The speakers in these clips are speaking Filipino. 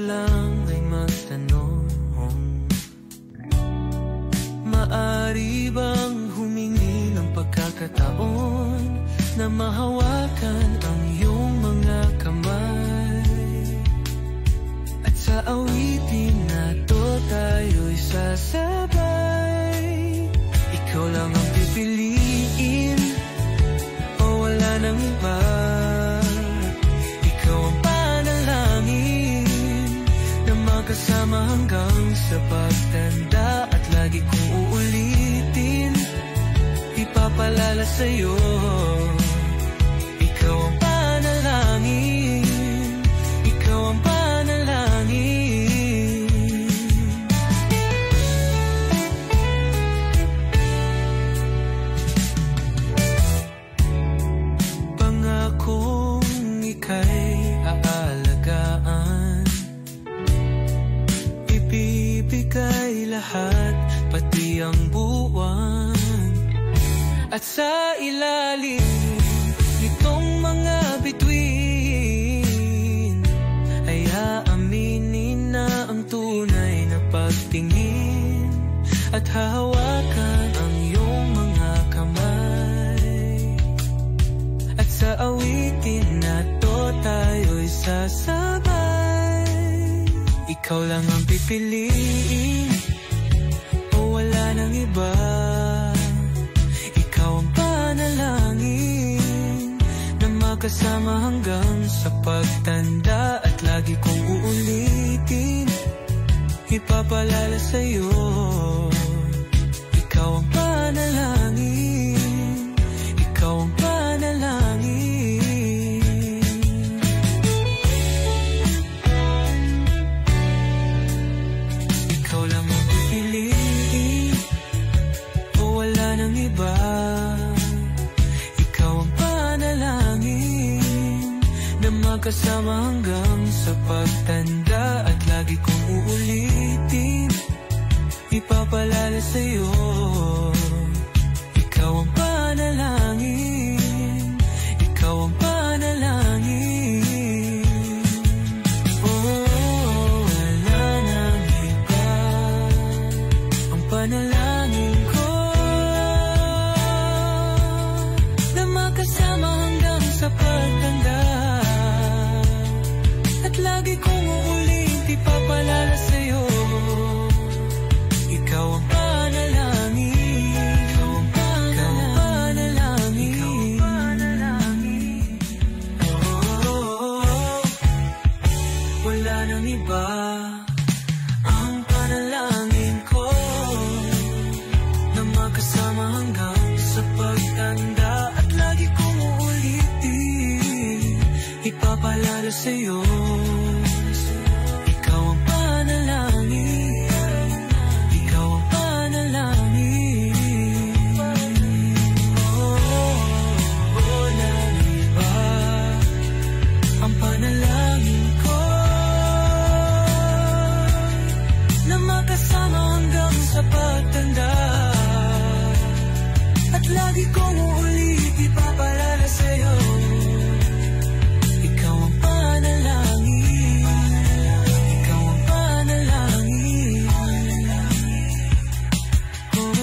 lang ay magtanong, maari bang humingi ng pagkakataon na mahawakan ang iyong mga kamay? At sa awitin na to tayo'y sasabay. Ikaw lang ang pipiliin o wala nang iba. Ikaw ang panalangin na magkasama hanggang sa pagtanda. At lagi kong uulitin, ipapalala sa'yo. Ikaw ang panalangin, ikaw ang panalangin. Pangakong ika'y aalagaan, ibibigay lahat, pati ang buwan. At sa ilalim nitong mga bituin ay aaminin na ang tunay na pagtingin. At hahawakan ang iyong mga kamay. At sa awitin na to tayo'y sasabay. Ikaw lang ang pipiliin o wala nang iba. Ikaw ang panalangin na magkasama hanggang sa pagtanda. At lagi kong uulitin, ipapalala sa'yo. Ikaw ang panalangin, ikaw ang panalangin. Ikaw lang ang pipiliin o wala nang iba. Ikaw ang panalangin na magkasama hanggang sa pagtanda. At lagi kong uulitin, ipapalala sa'yo. Ikaw ang panalangin, ikaw ang panalangin. Oh, wala nang iba. Ang panalangin ko na makasama hanggang sa pagtanda. At lagi kong uulit, ipapalala sa'yo. Ikaw ang panalangin, ikaw ang panalangin, ikaw ang panalangin. Oh, wala nang iba. Ang panalangin ko na magkasama hanggang sa pagtanda. At lagi kong uulitin, ipapalala sa'yo. Ikaw ang panalangin, ikaw ang panalangin. Oh, walang iba. Ang panalangin ko na makasama hanggang sa pagtanda. At lagi kong uulit, ipapalala sa'yo. Ikaw ang panalangin, ikaw ang panalangin. Oh,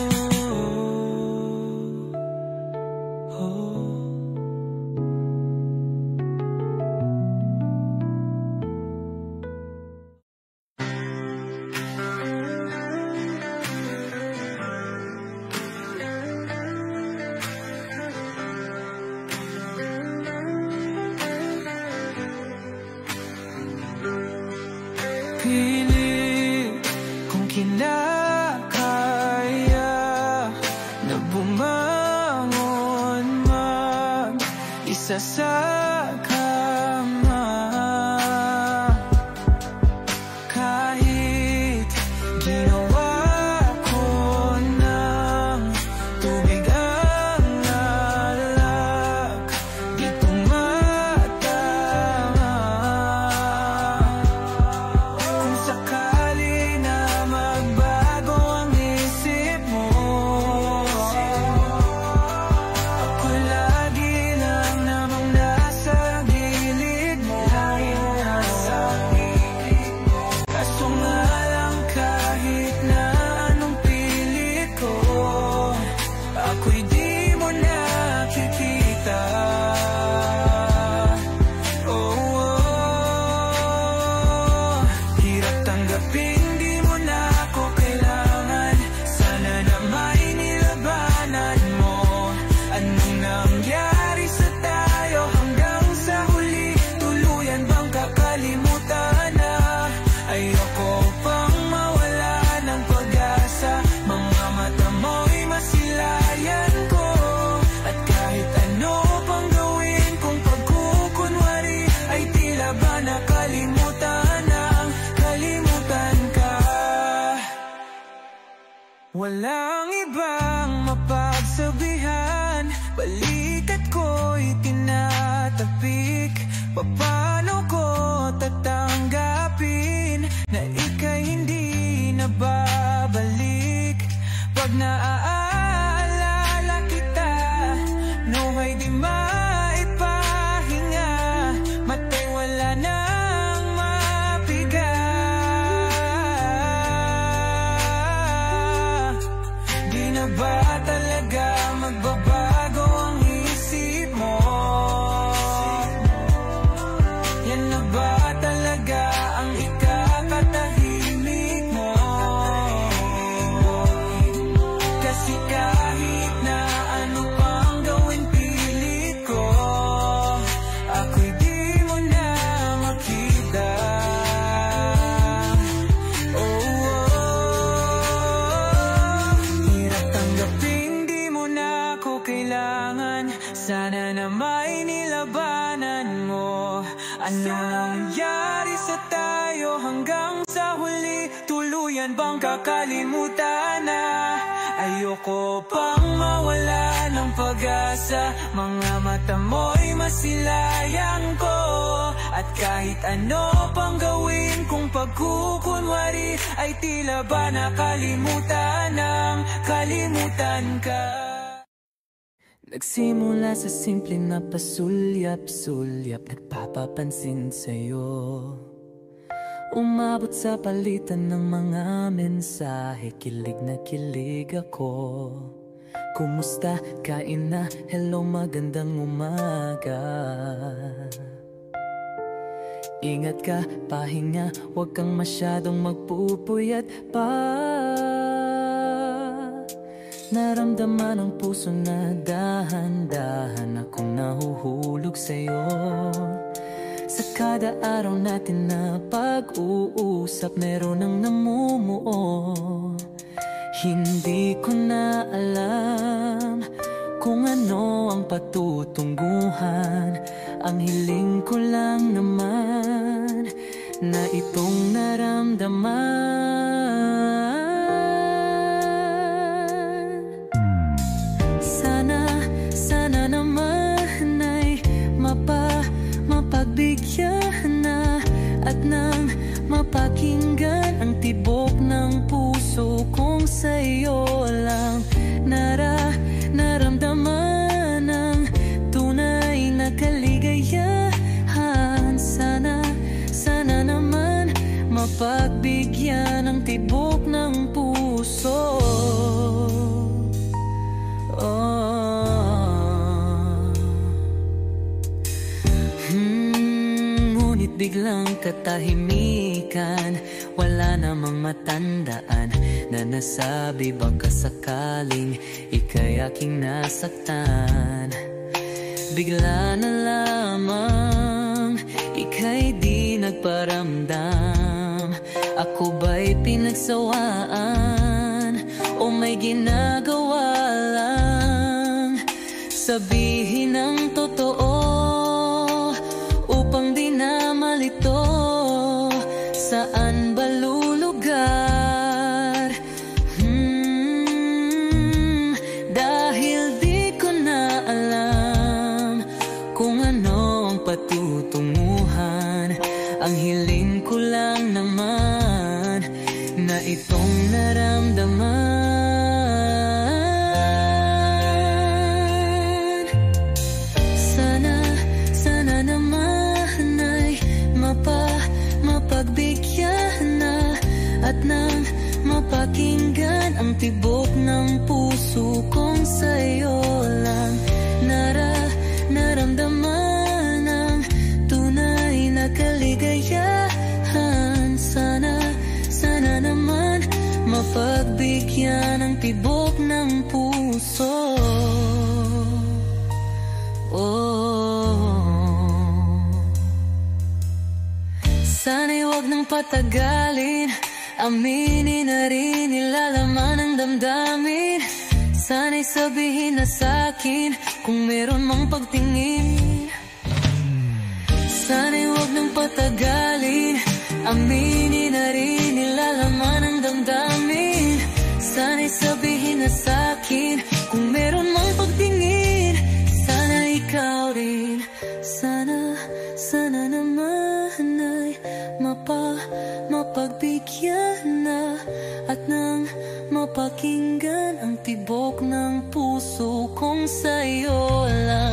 oh. Pilit kung kinakaya na bumangon mag-isa sa kama. Kahit ginawa ko ng tubig ang alak, di tumatama. Kung sakali na magbago ang isip mo, ako lagi lang namang nasa walang ibang mapagsabihan. Balikat ko'y tinatapik, paano ko tatanggapin na ika'y hindi na babalik? Pag naaalala kita, nuhay di maipahinga, matay wala nang mapiga. Di na ba talaga magbabago ang isip mo? Yan na ba talaga ang ikakatahimik mo? Kasi kahit na ano pang gawin pilit ko, ako'y di mo na makita. Hirap tanggapin di mo na ako kailangan. Sana na may nilabanan mo. Ano nangyari sa tayo hanggang sa huli? Tuluyan bang kakalimutan na? Ayoko pang mawala ng pag-asa. Mga mata mo'y masilayang ko. At kahit ano pang gawin kung pagkukunwari, ay tila ba nakalimutan ng kalimutan ka. Nagsimula sa simple na pasulyap-sulyap, nagpapapansin sa'yo. Umabot sa palitan ng mga mensahe, kilig na kilig ako. Kumusta? Kain na? Hello, magandang umaga. Ingat ka, pahinga, huwag kang masyadong magpupuyat pa. Naramdaman ang puso na dahan-dahan akong nahuhulog sa'yo. Sa kada araw natin na pag-uusap, meron ang namumuo. Hindi ko na alam kung ano ang patutunguhan. Ang hiling ko lang naman na itong naramdaman. Sana naman ay mapagbigyan na at nang mapakinggan ang tibok ng puso kong sa'yo lang naramdaman ang tunay na kaligayahan. Sana naman mapagbigyan ang tibok ng puso. Ngunit biglang katahimikan, wala namang matandaan na nasabi baka sakaling ika'y aking nasaktan. Bigla na lamang ika'y di nagparamdam. Ako ba'y pinagsawaan o may ginagawa lang? Sabihin ang totoo upang di na malito. Saan ba lulugar? Dahil di ko na alam kung ano ang patutunguhan. Ang hiling ko lang naman na itong naramdaman. Sana naman ay mapagbigyan na at nang mapakinggan ang tibok ng puso kong sa'yo lang naramdaman ang tunay na kaligayahan. Sana naman mapagbigyan ang tibok ng puso. Sana'y huwag nang patagalin, aminin na rin nilalaman ng damdamin. Sana'y sabihin na sa'kin kung meron mang pagtingin. Sana'y huwag nang patagalin, aminin na rin nilalaman ng damdamin. Sana'y sabihin na sa'kin. Kung meron mang pagtingin, sana ikaw rin. Sana naman ay mapagbigyan na at nang mapakinggan ang tibok ng puso kong sa'yo lang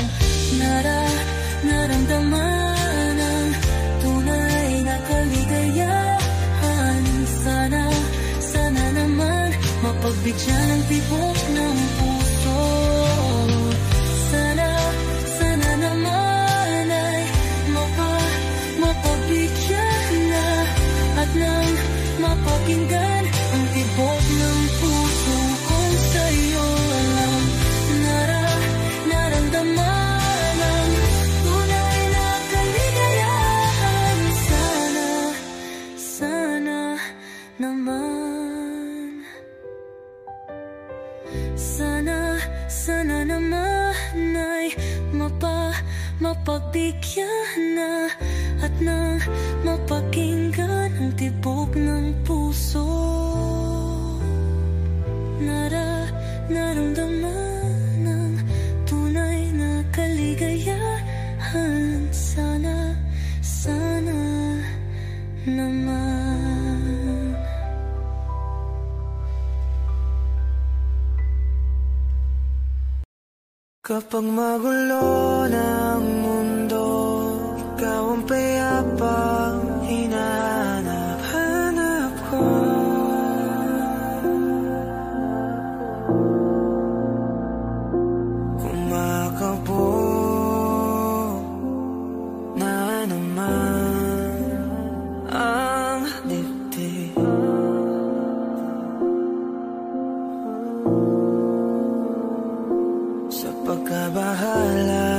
naramdaman ang tunay na kaligayahan. Sana naman mapagbigyan ang tibok ng puso. Sana naman ay mapagbigyan na at nang mapakinggan ang tibok ng puso kong sa'yo lang naramdaman ang tunay na kaligayahan. Sana naman, sana naman ay mapagbigyan na at nang mapakinggan ang tibok ng puso. Naramdaman ang tunay na kaligayahan. Sana naman. Kapag magulo ng mundo, ikaw ang payapang hinahanap ko. Kumakabog na naman ang dibdib. Sa pagkabahala,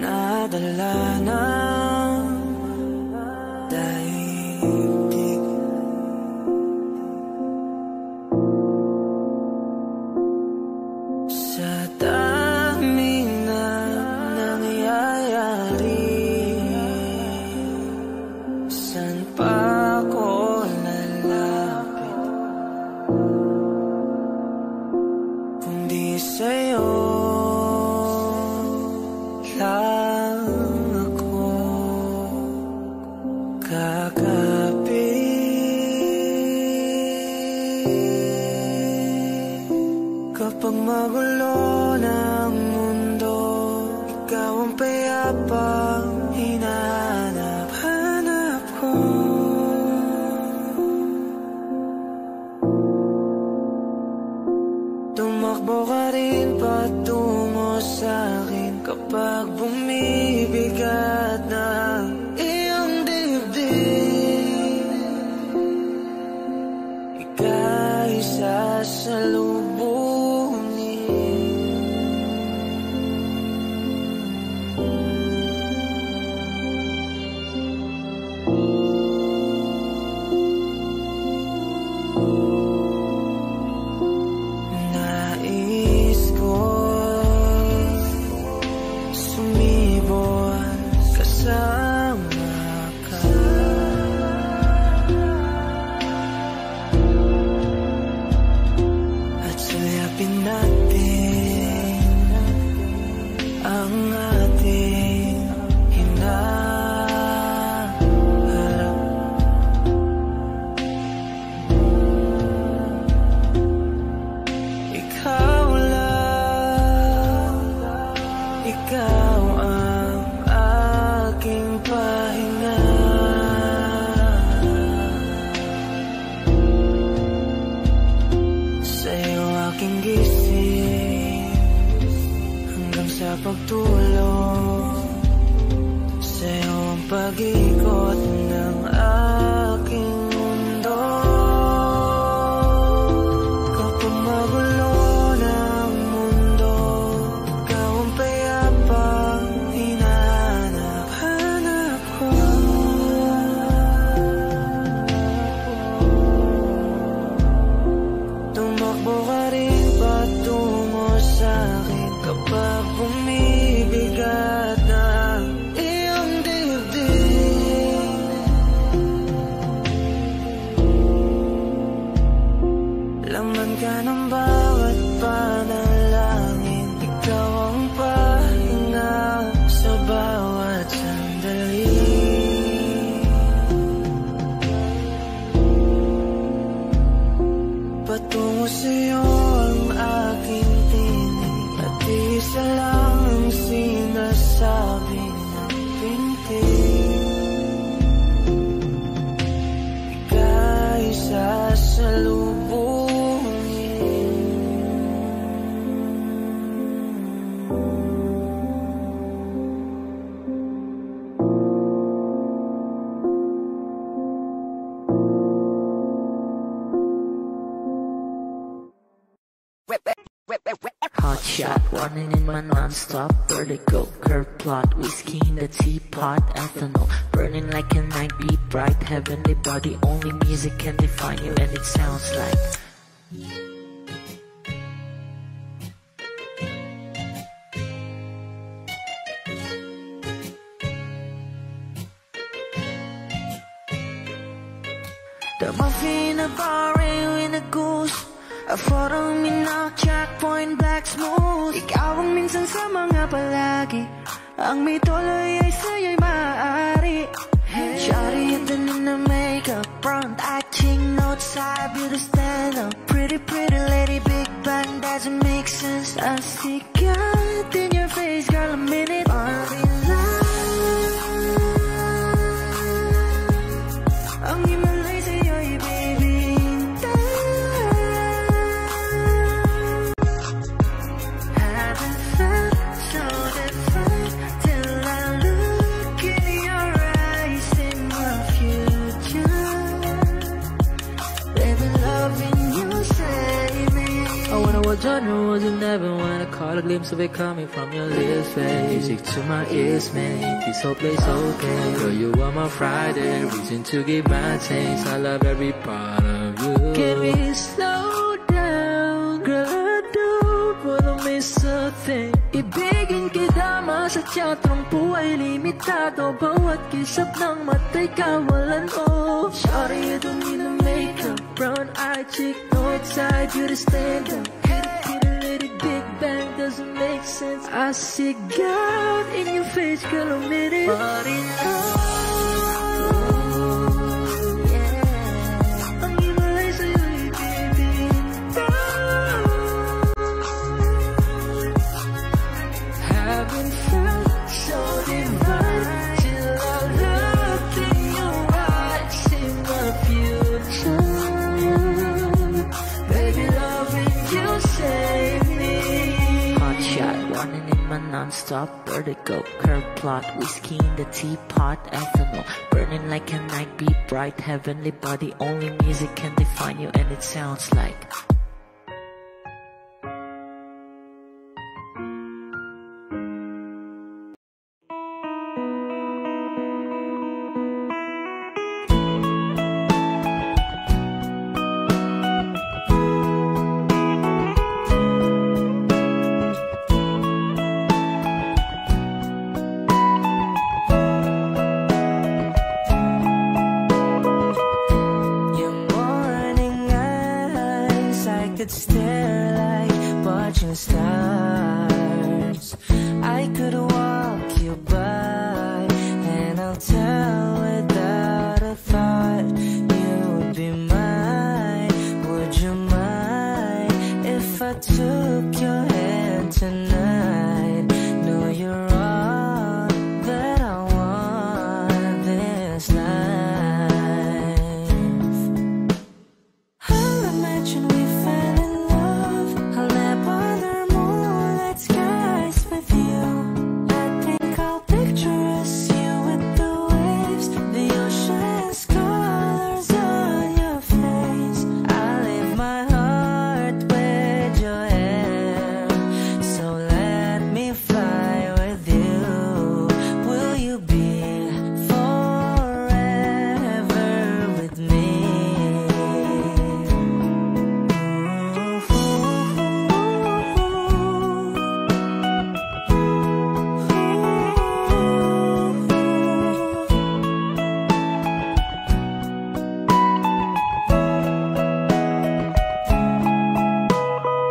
nadala ng daigdig. Sa daming na nangyayari, saan pa ako lalapit kundi sa'yo lang ako kakapit. Kapag magulo ng mundo, ikaw ang payapang hinahanap ko. Tumakbo ka rin patungo sa'kin kapag bumibigat na ang iyong dibdib. Ika'y sasalubungin shot, running in my non-stop vertigo. Curve plot, whiskey in the teapot, ethanol burning like a night, be bright, heavenly body. Only music can define you, and it sounds like the muffin in a bar in a goose. A photo mina, checkpoint, black smooth. Ikaw ang minsan sa mga palagi. Ang may tuloy ay sa'yo'y maaari. Shawty in the Nina makeup, front acting, note side, beauty stand up. Pretty, pretty lady, big bang, doesn't make sense. I see God in your face, girl, a minute. Party life. Ang himalay sa'yo'y baby. Haven't felt so different till I look in your eyes, in my future. Baby, loving you save me. I wonder what genre was in heaven when I caught a glimpse of it coming from your lips, babe. Music to my ears, make this whole place okay. Girl, you are my Friday, reason to give my taste. I love every part of you. Can we slow down? Girl, I don't wanna miss a thing. Ibigin kita, masadya trangpo ay limitado. Bawat kisap ng mata'y kawalan mo. Sorry, you don't need no makeup. Brown eye chick, north side, beauty stand up. Kitty, lady, big bang, doesn't make sense. I see God in your face, girl, a minute. But in non-stop vertigo, curve plot, whiskey in the teapot, ethanol burning like a night, be bright, heavenly body. Only music can define you, and it sounds like could stare like watching stars. I could walk you by, and I'll tell without a thought you would be mine. Would you mind if I took your hand tonight? No, you're all that I want this life. I'll imagine we fell in love. I'll never other moonlight skies with you. I think I'll picture us, you with the waves, the ocean's colors on your face. I'll leave my heart with your hair, so let me fly with you. Will you be forever with me?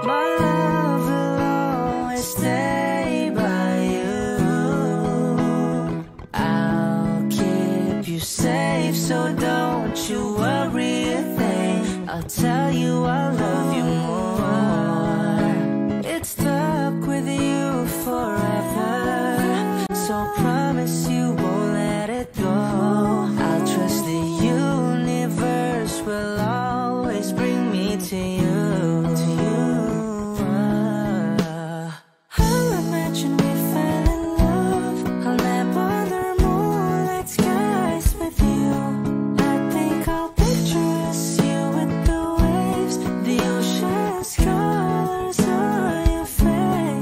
My love will always stay by you. I'll keep you safe, so don't you worry a thing. I'll tell you I love you more. It's stuck with you forever, so promise you won't let it go. I'll trust the universe will always bring me to you. I'll imagine we fell in love. I'll never other moonlight skies with you. I think I'll picture us, you with the waves, the ocean's colors on your face.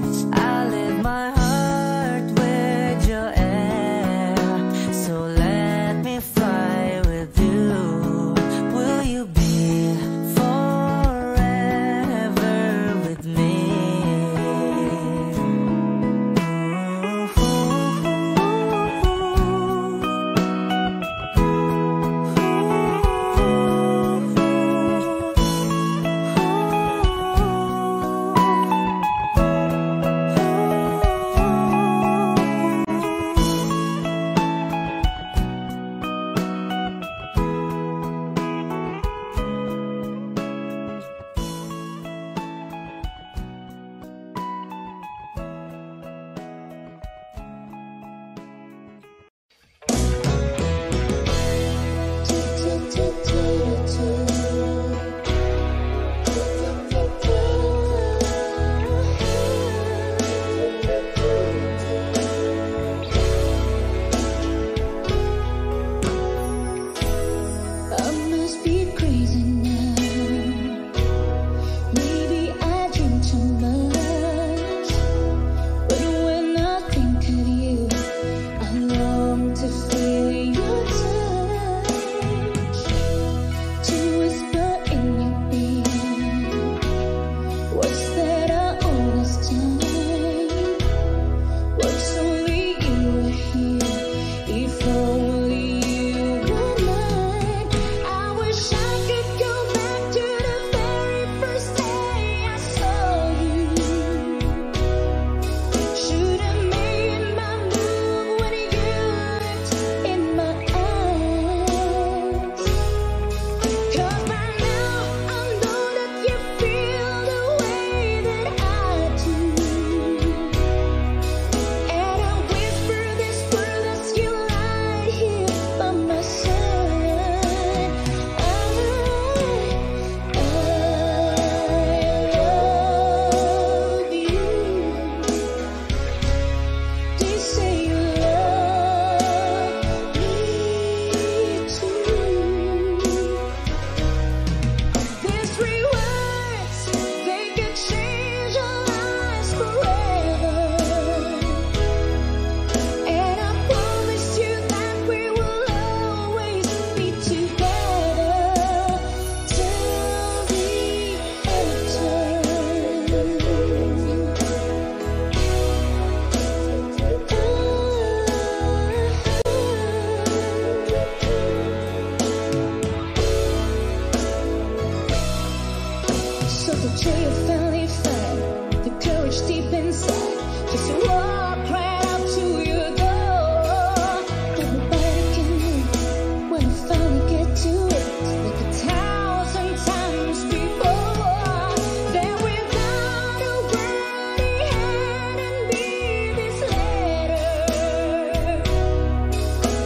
till you finally find the courage deep inside, just to walk right up to your door. That nobody can move when you finally get to it, like 1,000 times before. Then without a word he handed me this letter.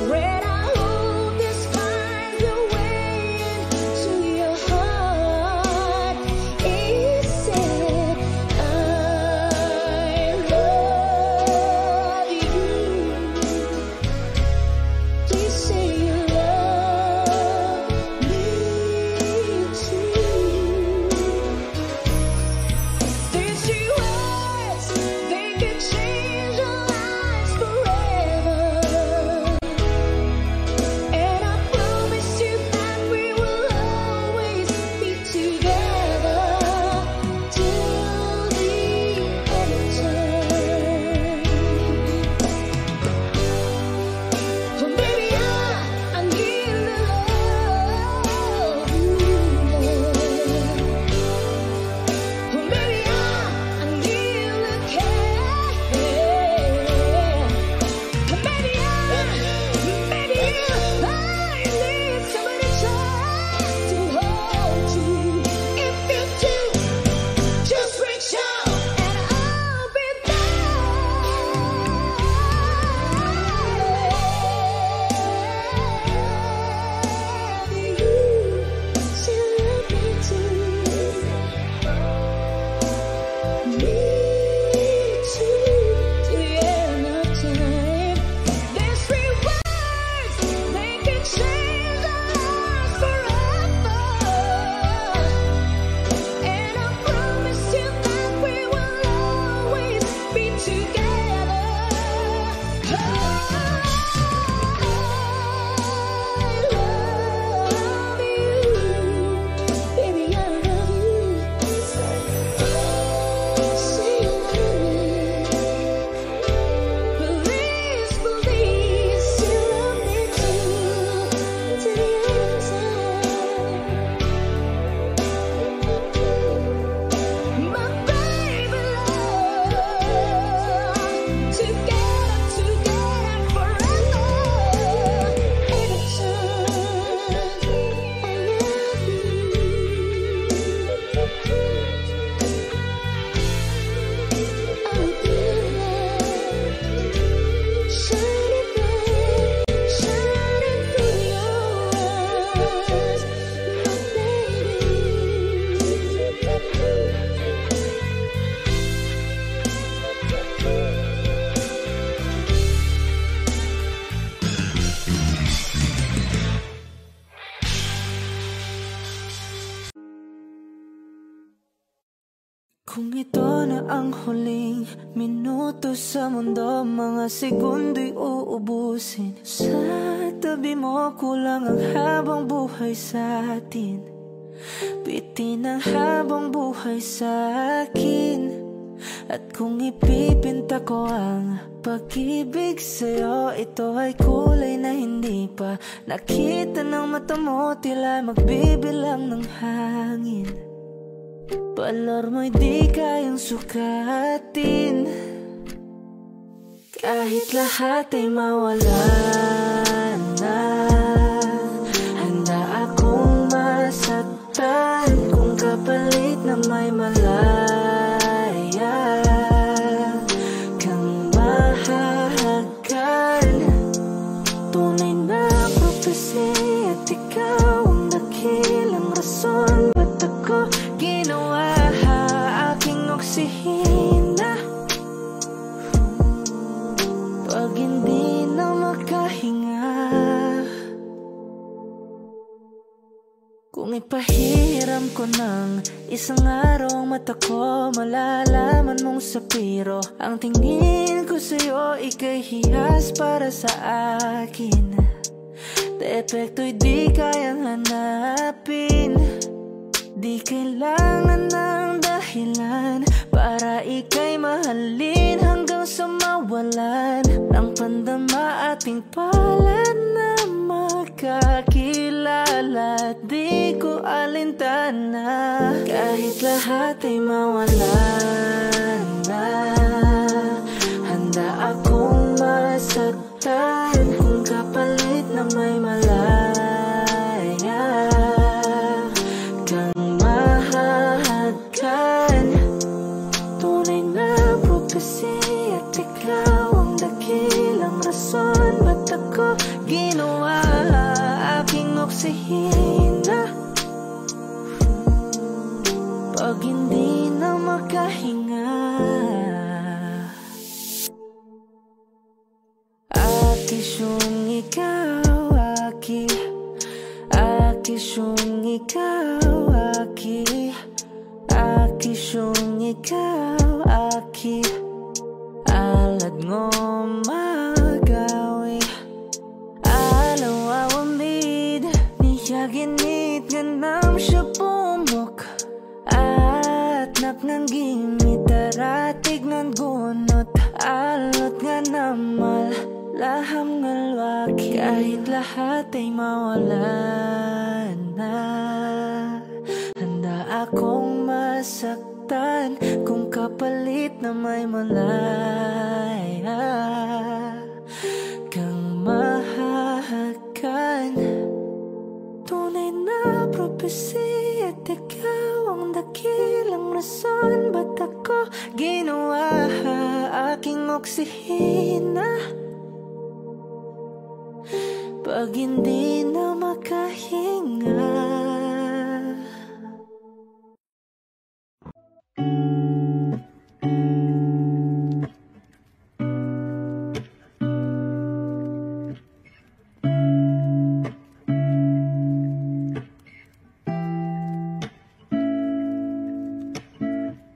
Read, I hope this finds a way into your heart. It said, I love you. Please say you love me too. These 3 words, they could change our lives forever. And I promise you that we will always be together till the end of time. Oh baby, I need to love you. Oh baby, I need to care. Maybe I need somebody just to hold you. If you do, just reach out and I'll be there. You still love me too. Me too, to the end of time. These 3 words, they can change our lives forever. And I promise you that we will always be together. I love you, baby, I love you. Say you love me. Please, please, you love me too, to the end of time. My baby love, together forever. Every time I love you, I'll be there, shining bright, shining through your eyes, my Kung ito na ang huling minuto sa mundo, mga segundo'y uubusin. Sa tabi mo kulang ang habang buhay sa atin. Bitin ang habang buhay sa akin. At kung ipipinta ko ang pag-ibig sa'yo, ito ay kulay na hindi pa nakita ng mata mo, tila magbibilang ng hangin. Valor mo'y di kayang sukatin, kahit lahat ay mawala na. Handa akong masaktan kung kapalit na may malaya kang mahahagan. Tunay na prophecy at ikaw ang dakilang rason ba't ako ginawa aking oksihina. Pag hindi na makahinga, kung ipahiram ko ng isang araw ang mata ko, malalaman mong sapiro ang tingin ko sa'yo, ika'y hiyas para sa akin. Depekto'y di kayang hanapin, di kailangan ng dahilan para ika'y mahalin hanggang sa mawalan ng pandama ating palad na magkasama. magkakilala, di ko alintana. Kahit lahat ay mawala na, handa akong masaktan kung kapalit na may malaya kang mahahagkan. Tunay na prophecy at ikaw ang dakilang rason ba't ako ginawa aking oksihina. Pag hindi na makahinga, akisyong ikaw, akisyong ikaw, akisyong ikaw, alad ngo magawi alaw awamid niya ginit ganam siya pumok at napnang gimit daratig ng gunot alot nga namal laham ngalwaki. Kahit lahat ay mawala na, handa akong masaktan kung kapalit na may malaya kang mahahagkan. Tunay na prophecy at ikaw ang dakilang rason ba't ako ginawa aking oksihina. Pag hindi na makahinga,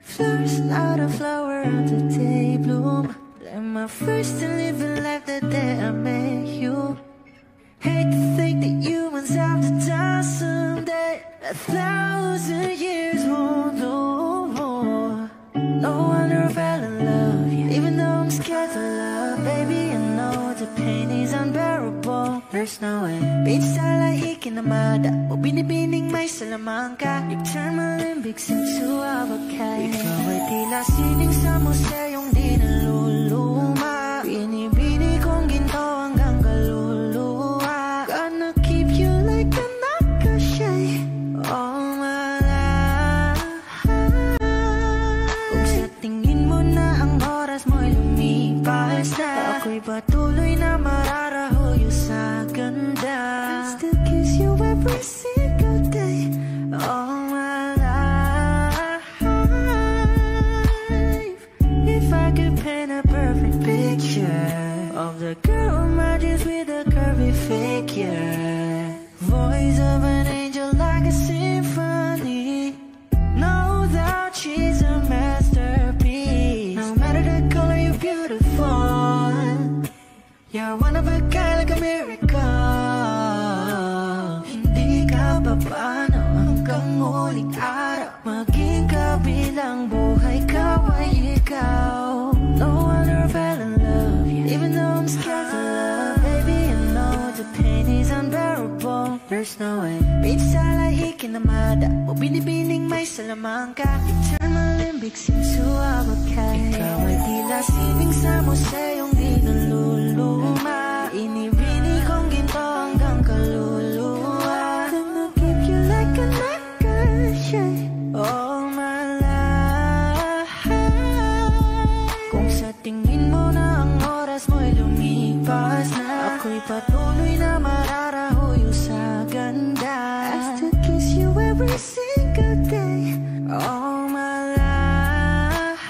flowers not a flower of the day bloom. Like my first to live a life the day I met you. Hate to think that humans have to die someday. 1,000 years won't know more. No wonder I fell in love, even though I'm scared to love. Baby, I know the pain is unbearable. There's no way. Pinsa lahikin na mada o binibining may salamangka. You turn my limbics into avocado. Ikaw ay tila sining sa museyong di naluluma. Binibini kong ginto hanggang kaluluwa. Gonna keep you like a nakashay all my life. Kung sa tingin mo na ang oras mo'y lumipas na, ako'y patuloy na mararahuyo sa ganda. I still kiss you every single day all my life. If I could paint a perfect picture of the girl in my dreams with a curvy figure, voice of an angel like a symphony, no doubt she's a masterpiece. No matter the color, you're beautiful. You're one of a kind, like a miracle. Hindi ka pa paano hanggang huling araw, maging kabilang buhay ka ay ikaw. No wonder I fell in love, even though I'm scared to love. Baby, I know the pain is unbearable. There's no way. Pinsa lahikin na mada o binibining may salamangka. You turn my limbics into avocado. Ikaw ay tila sining sa museyong di naluluma. Inibini kong ginto hanggang kaluluwa. Gonna keep you like a nakashay all my life. Kung sa tingin mo na ang oras mo'y lumipas na, ako'y patuloy na mararahuyo sa ganda. I still kiss you every single day all my life.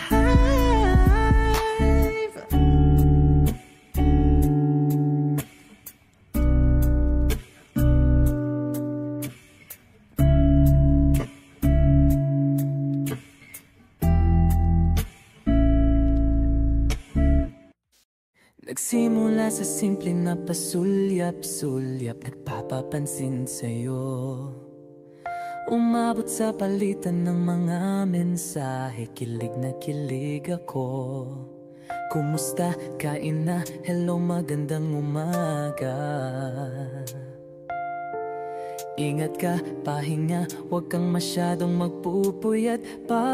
Nagsimula sa simple na pasulyap-sulyap, nagpapapansin sa'yo. Umabot sa palitan ng mga mensahe, kilig na kilig ako. Kumusta? Kain na? Hello, magandang umaga. Ingat ka, pahinga, huwag kang masyadong magpupuyat pa.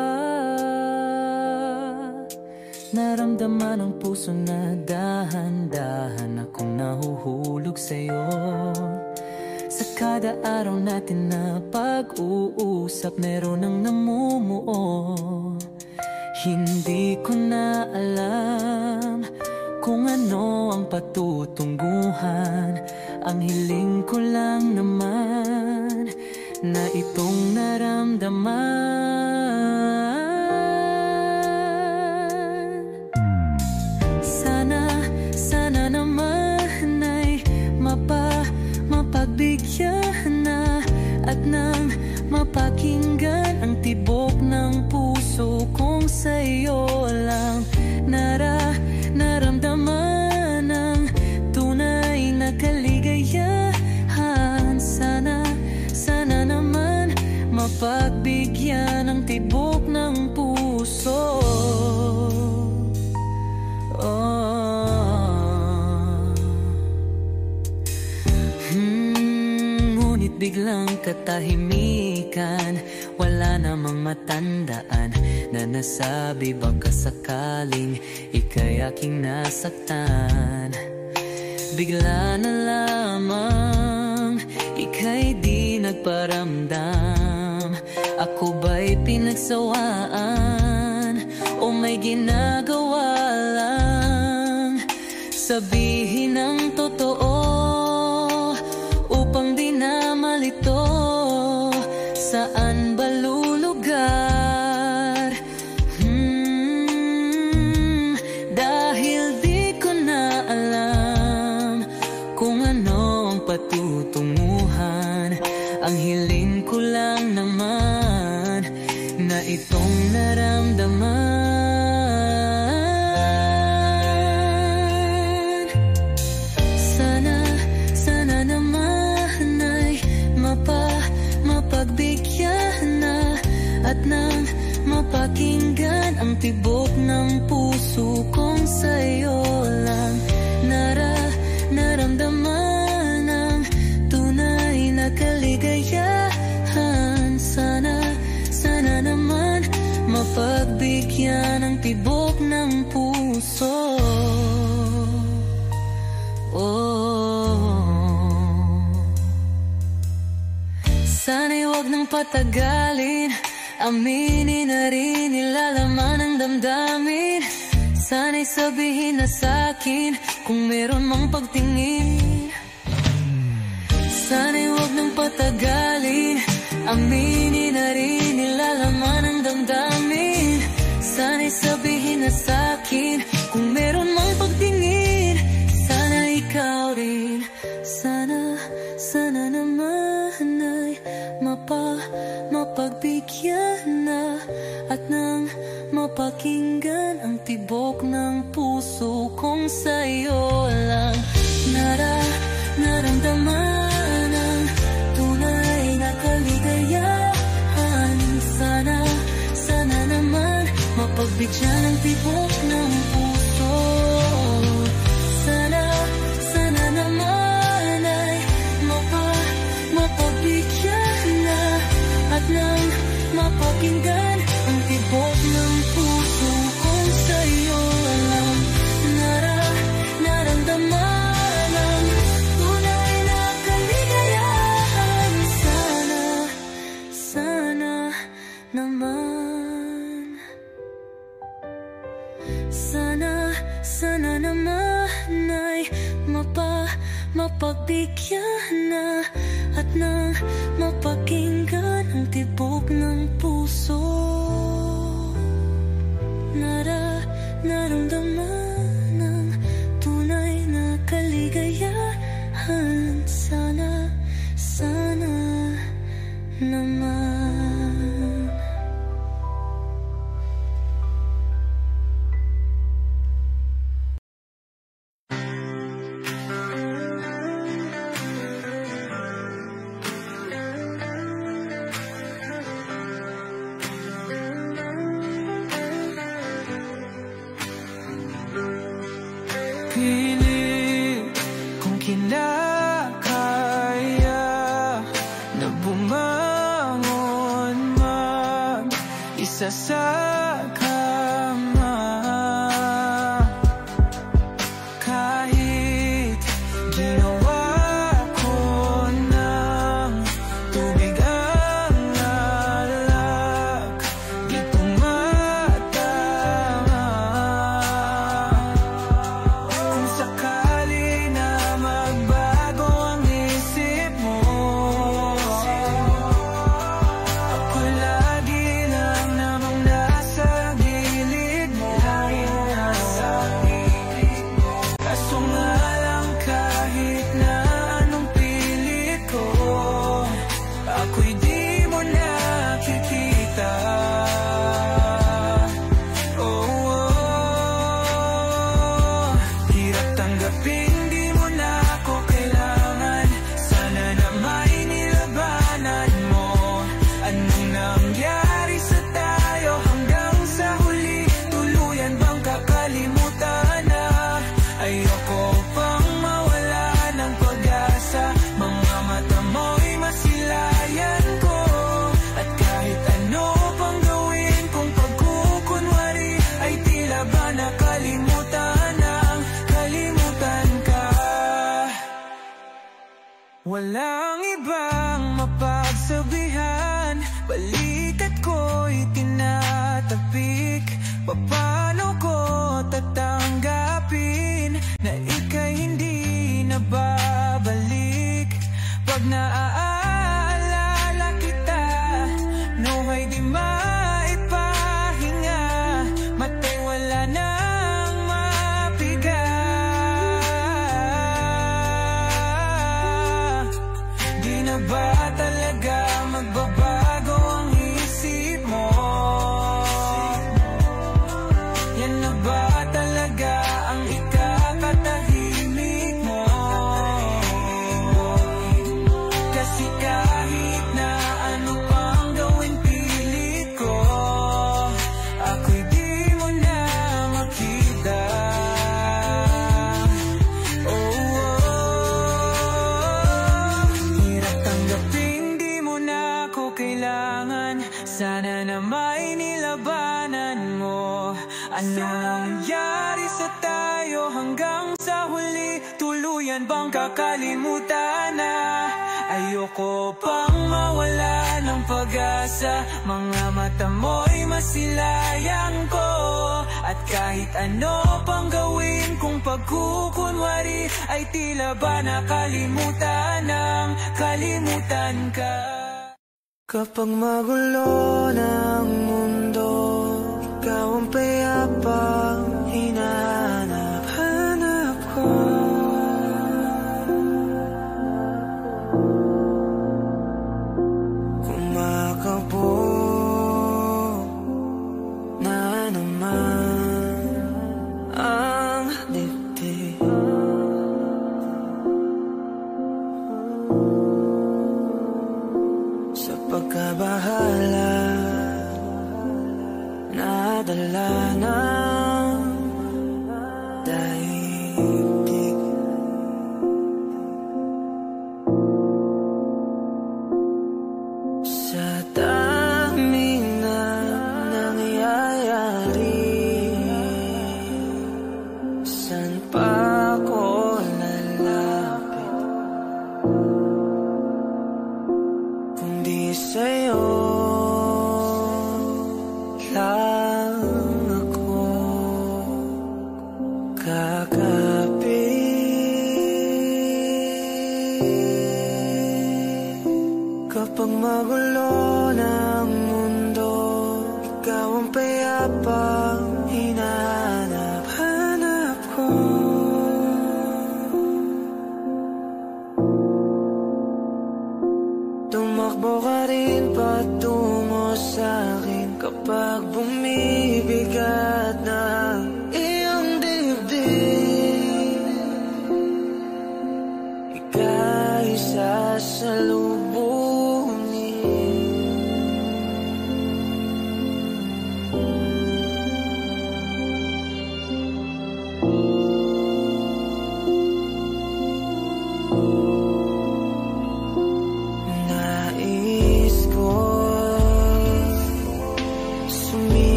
Naramdaman ang puso na dahan-dahan akong nahuhulog sa'yo. Sa kada araw natin na pag-uusap, meron ang namumuo. Hindi ko na alam kung ano ang patutunguhan. Ang hiling ko lang naman na itong naramdaman. Sana naman ay mapagbigyan na at nang mapakinggan ang tibok ng puso kong sa'yo lang naramdaman ang tunay na kaligayahan. Sana naman mapagbigyan ang tibok ng puso. Ngunit biglang katahimikan, wala namang matandaan na nasabi baka sakaling ika'y aking nasaktan. Bigla na lamang ika'y di nagparamdam. Ako ba'y pinagsawaan o may ginagawa lang? Sabihin ang totoo upang di na malito. Saan ba lulugar? Dahil di ko na alam kung ano ang patutunguhan. Ang hiling ko lang naman na itong naramdaman. Sana naman ay mapagbigyan na at nang mapakinggan ang tibok ng puso kong sa'yo lang naramdaman ang tunay na kaligayahan. Sana naman mapagbigyan ang tibok ng puso. Sana'y wag nang patagalin, aminin na rin nilalaman ng damdamin. Sana'y sabihin na sa'kin kung meron mang pagtingin. Sana'y wag nang patagalin, aminin na rin nilalaman ng damdamin. Sana'y sabihin na sa'kin kung meron mang pagtingin. Sana ikaw rin, sana naman ay mapagbigyan na at nang mapakinggan ang tibok ng puso kong sa'yo lang naramdaman ang tunay na kaligayahan. Sana naman mapagbigyan ang tibok ng puso. Sana naman ay mapagbigyan na at nang mapakinggan ang tibok ng puso kong sa'yo lang naramdaman ang tunay na kaligayahan. Sana naman, sana naman ay mapagbigyan na at nang mapakinggan ang tibok ng puso. Naramdaman ang tunay na kaligayahan. Sana naman. Piling kong kinakaya na bumangon mag-isa sa kama. Kahit ginawa ko ng tubig ang alak, di tumatama. Kung sakali na magbago ang isip mo, ako lagi lang namang nasa gilid mo. Kaso nga lang kahit na anong pilit ko, ako'y di mo nakikita. Hirap tanggapin, di mo na ako kailangan. Sana na may nilabanan mo. Anong nangyari sa tayo hanggang sa huli? Tuluyan bang kakalimutan na? Ayoko pang mawala ng pag-asa. Mga mata mo'y masilayan ko. At kahit ano pang gawin kung pagkukunwari, ay tila ba nakalimutan ang kalimutan ka. Walang ibang mapagsabihan, balikat ko'y tinatapik. Paano ko tatanggapin na ika'y hindi na babalik? Pag naaalala kita, nawa'y di maipahinga. Mata'y wala nang mapiga. Di na ba talaga magbabago ang isip mo? Yan na ba talaga ang ikakatahimik mo? Kasi kahit na ano pang gawin pilit ko, ako'y di mo na makita. Hirap tanggapin, di mo na ako kailangan. Sana na may nilabanan mo. Anong nangyari sa tayo hanggang sa huli? Tuluyan bang kakalimutan na? Ayoko pang mawala ng pag-asa. Mga mata mo'y masilayan ko. At kahit ano pang gawin kung pagkukunwari, ay tila ba nakalimutan ng kalimutan ka. Kapag magulo ng mundo, ikaw ang payapang hinahanap-hanap ko. Kumakabog na naman ang dibdib. Sa pagkabahala, nadala ng daigdig. Sa daming na nangyayari, saan pa ako lalapit kundi sa'yo lang ako kakapit. Kapag magulo ng mundo, ikaw ang payapang hinahanap-hanap ko. Tumakbo ka rin patungo sa'kin kapag bumibigat ng iyong dibdib. Ika'y sasalubungin.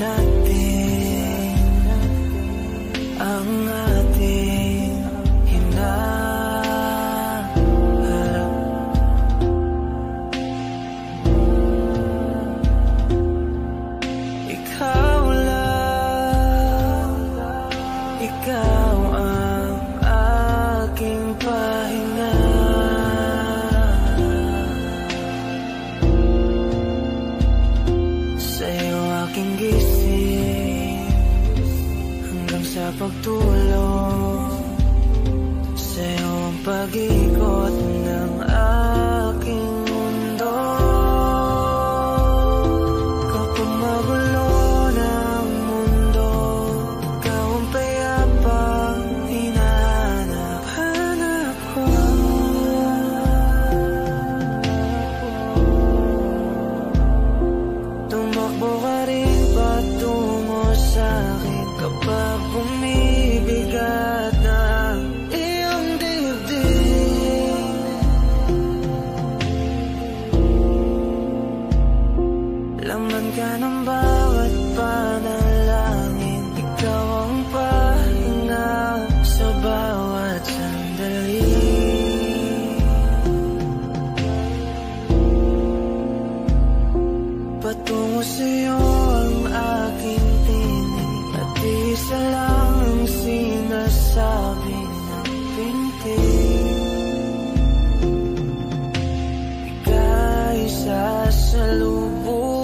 natin ang ating hinaharap. Ikaw lang, ikaw ang aking pahinga. Sa'yo aking gising hanggang sa pagtulog. Sa'yo ang pag-ikot ng aking mundo. Kapag magulo ng mundo, ikaw ang payapang hinahanap ko. Tumakbo ka rin patungo sa'kin kapag bumibigat na ang iyong dibdib. Laman ka ng bawat panalangin, ikaw ang pahinga sa bawat sandali. Patungo sa'yo ang aking tinig, at isa lang ang sinasabi ng pintig. Ika'y sasalubungin.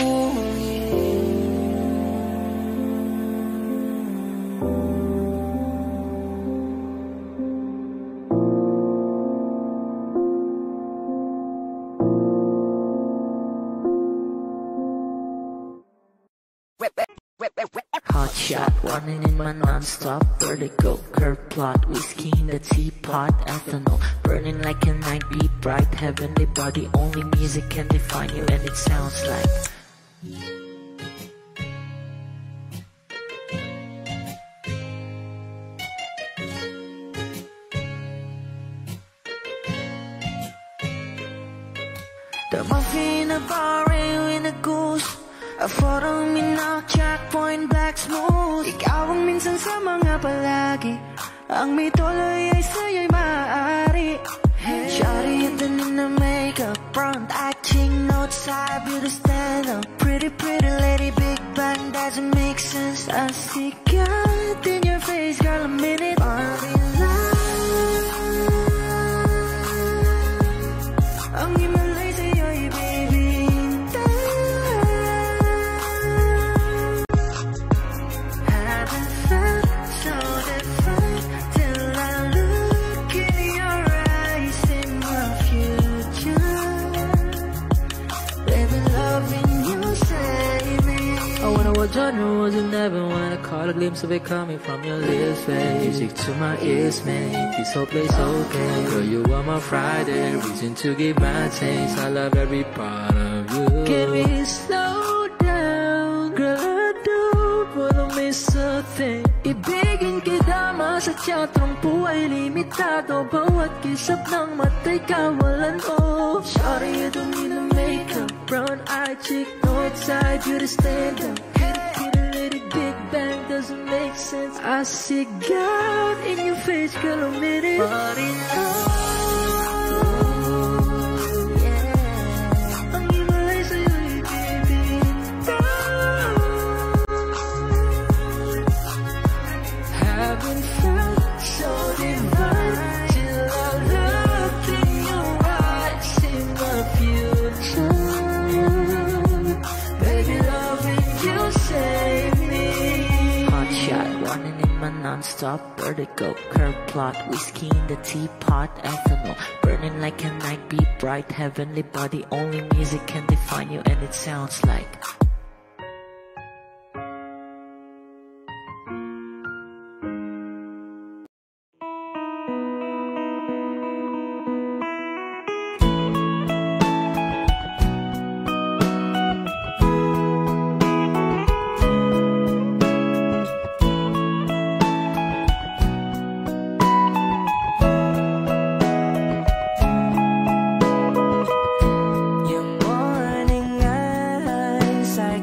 Hot shot, running in my non-stop vertigo. Curve plot, whiskey in the teapot, ethanol burning like a night beat, bright heavenly body. Only music can define you, and it sounds like The muffin, a bar, in a goose, a photo, minnock, checkpoint, black smooth. Ikaw ang minsan sa mga palagi, ang may tuloy ay sa'yo'y maaari. Shawty, ito na makeup, front acting, notes, I beauty stand up. Pretty, pretty lady, big bang, doesn't make sense. I see God in your face, girl, a minute. Party life, ang himalay sa'yo'y baby. Haven't felt so different till I look in your eyes, in my future. Baby, loving you, save me. I wanna watch your nose and never wanna caught a glimpse of it coming from your lips, babe. Music to my ears, make this whole place okay. Girl, you are my Friday, reason to give my taste. I love every part of you. Can we slow down? Girl, I don't wanna miss a thing. Ibigin kita, masadya trangpo ay limitado. Bawat kisap ng mata'y kawalan ko. Sorry, you don't need to make up. Brown eye chick, north side, you to stand up. Pretty lady, big bang, doesn't make sense. I see God in your face, girl, a minute. But in love, yeah, ang himalay sa'yo'y baby. Haven't felt so divine till I look in your eyes, in my future. Baby, loving you, save me. Hot shot, running in my non-stop vertigo. Curve plot, whiskey in the teapot, ethanol burning like a night beat, bright heavenly body. Only music can define you, and it sounds like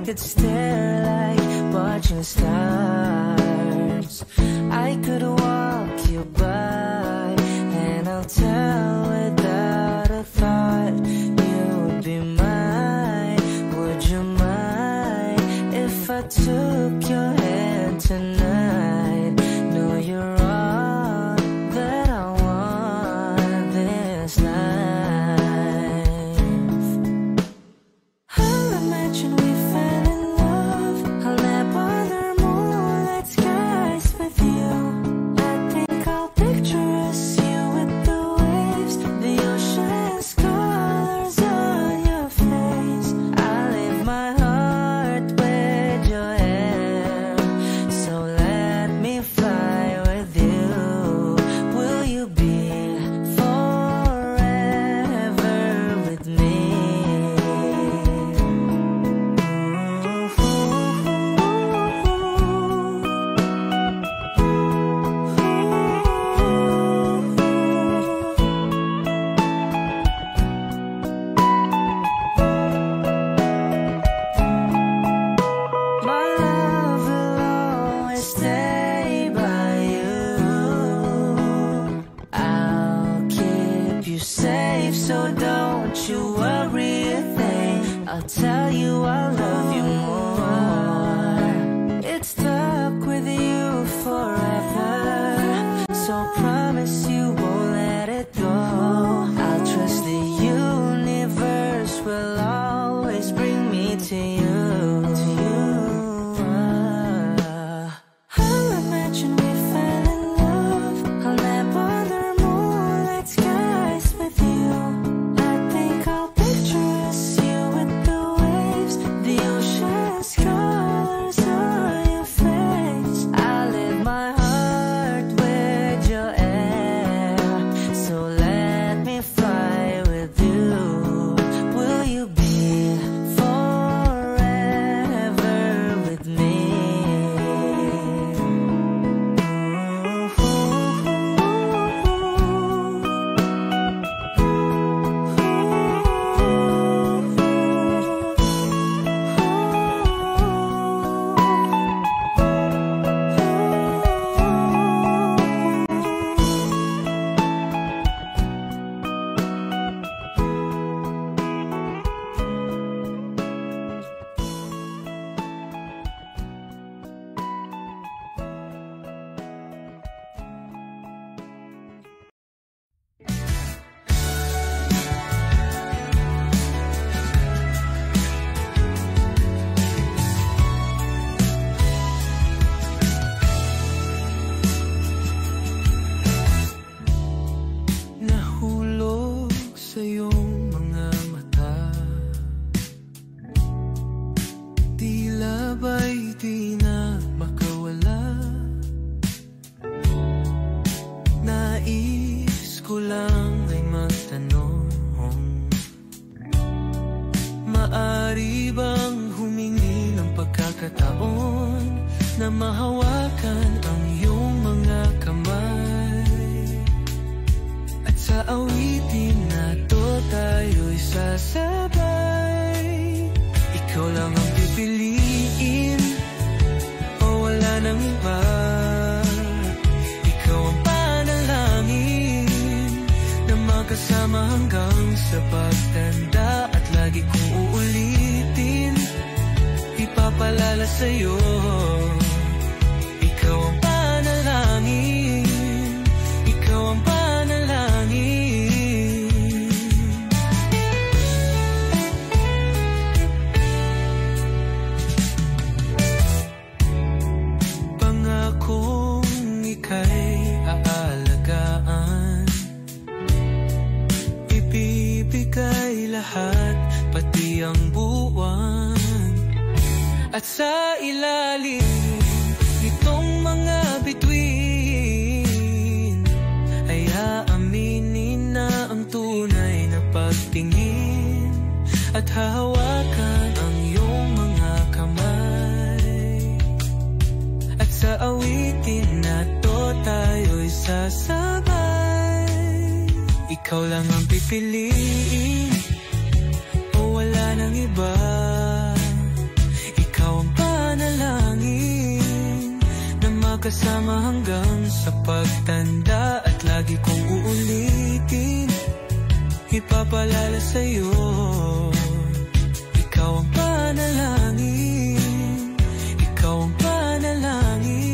could stare like watching stars. I could walk you by, and I'll tell without a thought you'd be mine. Would you mind if I took your hand tonight? No, you're all that I want this life. I'll imagine we fell in love. I'll never other moonlit skies with you. I think I'll picture us, you with the waves, the ocean's colors on your face. I'll leave my heart with your hair, so let me fly with you. Will you be forever with me? My love will always stay by you. I'll keep you safe, so don't you worry a thing. I'll tell you I love you more. It's stuck with you forever, so promise you won't let it go. I'll trust the universe will always bring me to you. I'll imagine we fell in love. I'll never other moonlit skies with you. I think I'll picture us, you with the waves, the ocean's colors on your face. I'll leave my heart with your air, so let me fly with you. Will you be forever with me? Nahulog sa iyong mga mata, tila ba'y di na makawala. Nais ko lang ay magtanong, maari bang humingi ng pagkakataon na mahawakan ang iyong mga kamay? At sa awitin na to tayo'y sasabay. Ikaw lang ang pipiliin, o wala nang iba. Ikaw ang panalangin na magkasama hanggang sa pagtanda. At lagi kong uulitin, ipapalala sa'yo. Ikaw ang panalangin, ikaw ang panalangin. Pangakong ika'y aalagaan, ibibigay lahat, pati ang buwan. At sa ilalim nitong mga bituin ay aaminin na ang tunay na pagtingin, at hahawakan ang iyong mga kamay. At sa awitin na to tayo'y sasabay. Ikaw lang ang pipiliin, o wala nang iba. Ikaw ang panalangin. makasama hanggang sa pagtanda. At lagi kong uulitin, ipapalala sa'yo, ikaw ang panalangin, ikaw ang panalangin.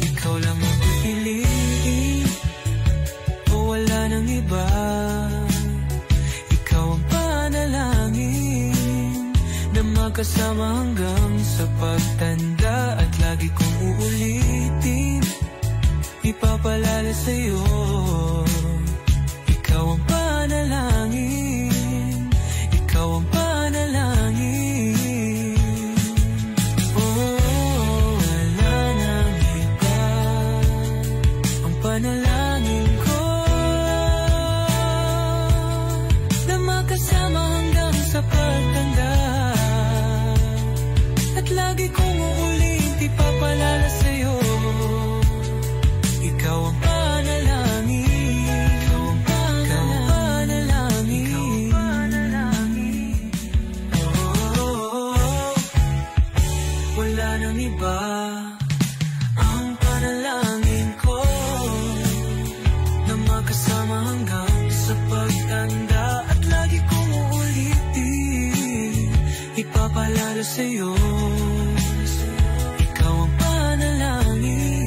Ikaw lang ang pipiliin, o wala nang iba. Ikaw ang panalangin, na magkasama hanggang sa pagtanda. At lagi kong uulitin, ipapalala sa'yo, ikaw ang panalangin, ikaw ang panalangin. Oh, wala nang iba, ang panalangin ko, na makasama hanggang sa pagtanda. At lagi kong uulit, ipapalala sa'yo, ikaw ang panalangin, ikaw ang panalangin, ikaw ang panalangin. Oh, wala nang iba, ang panalangin ko, na makasama hanggang sa pagtanda. At lagi kong uulitin, ipapalala sa'yo, ikaw ang panalangin,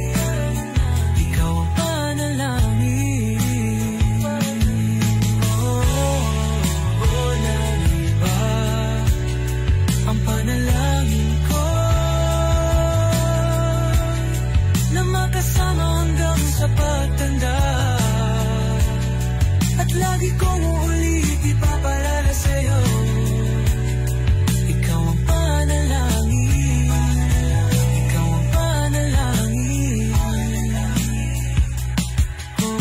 ikaw ang panalangin. Oh, wala nang iba, ang panalangin ko, na makasama hanggang sa pagtanda. At lagi kong uulit, ipapalala sa'yo, ikaw ang panalangin, ikaw ang panalangin. Oh,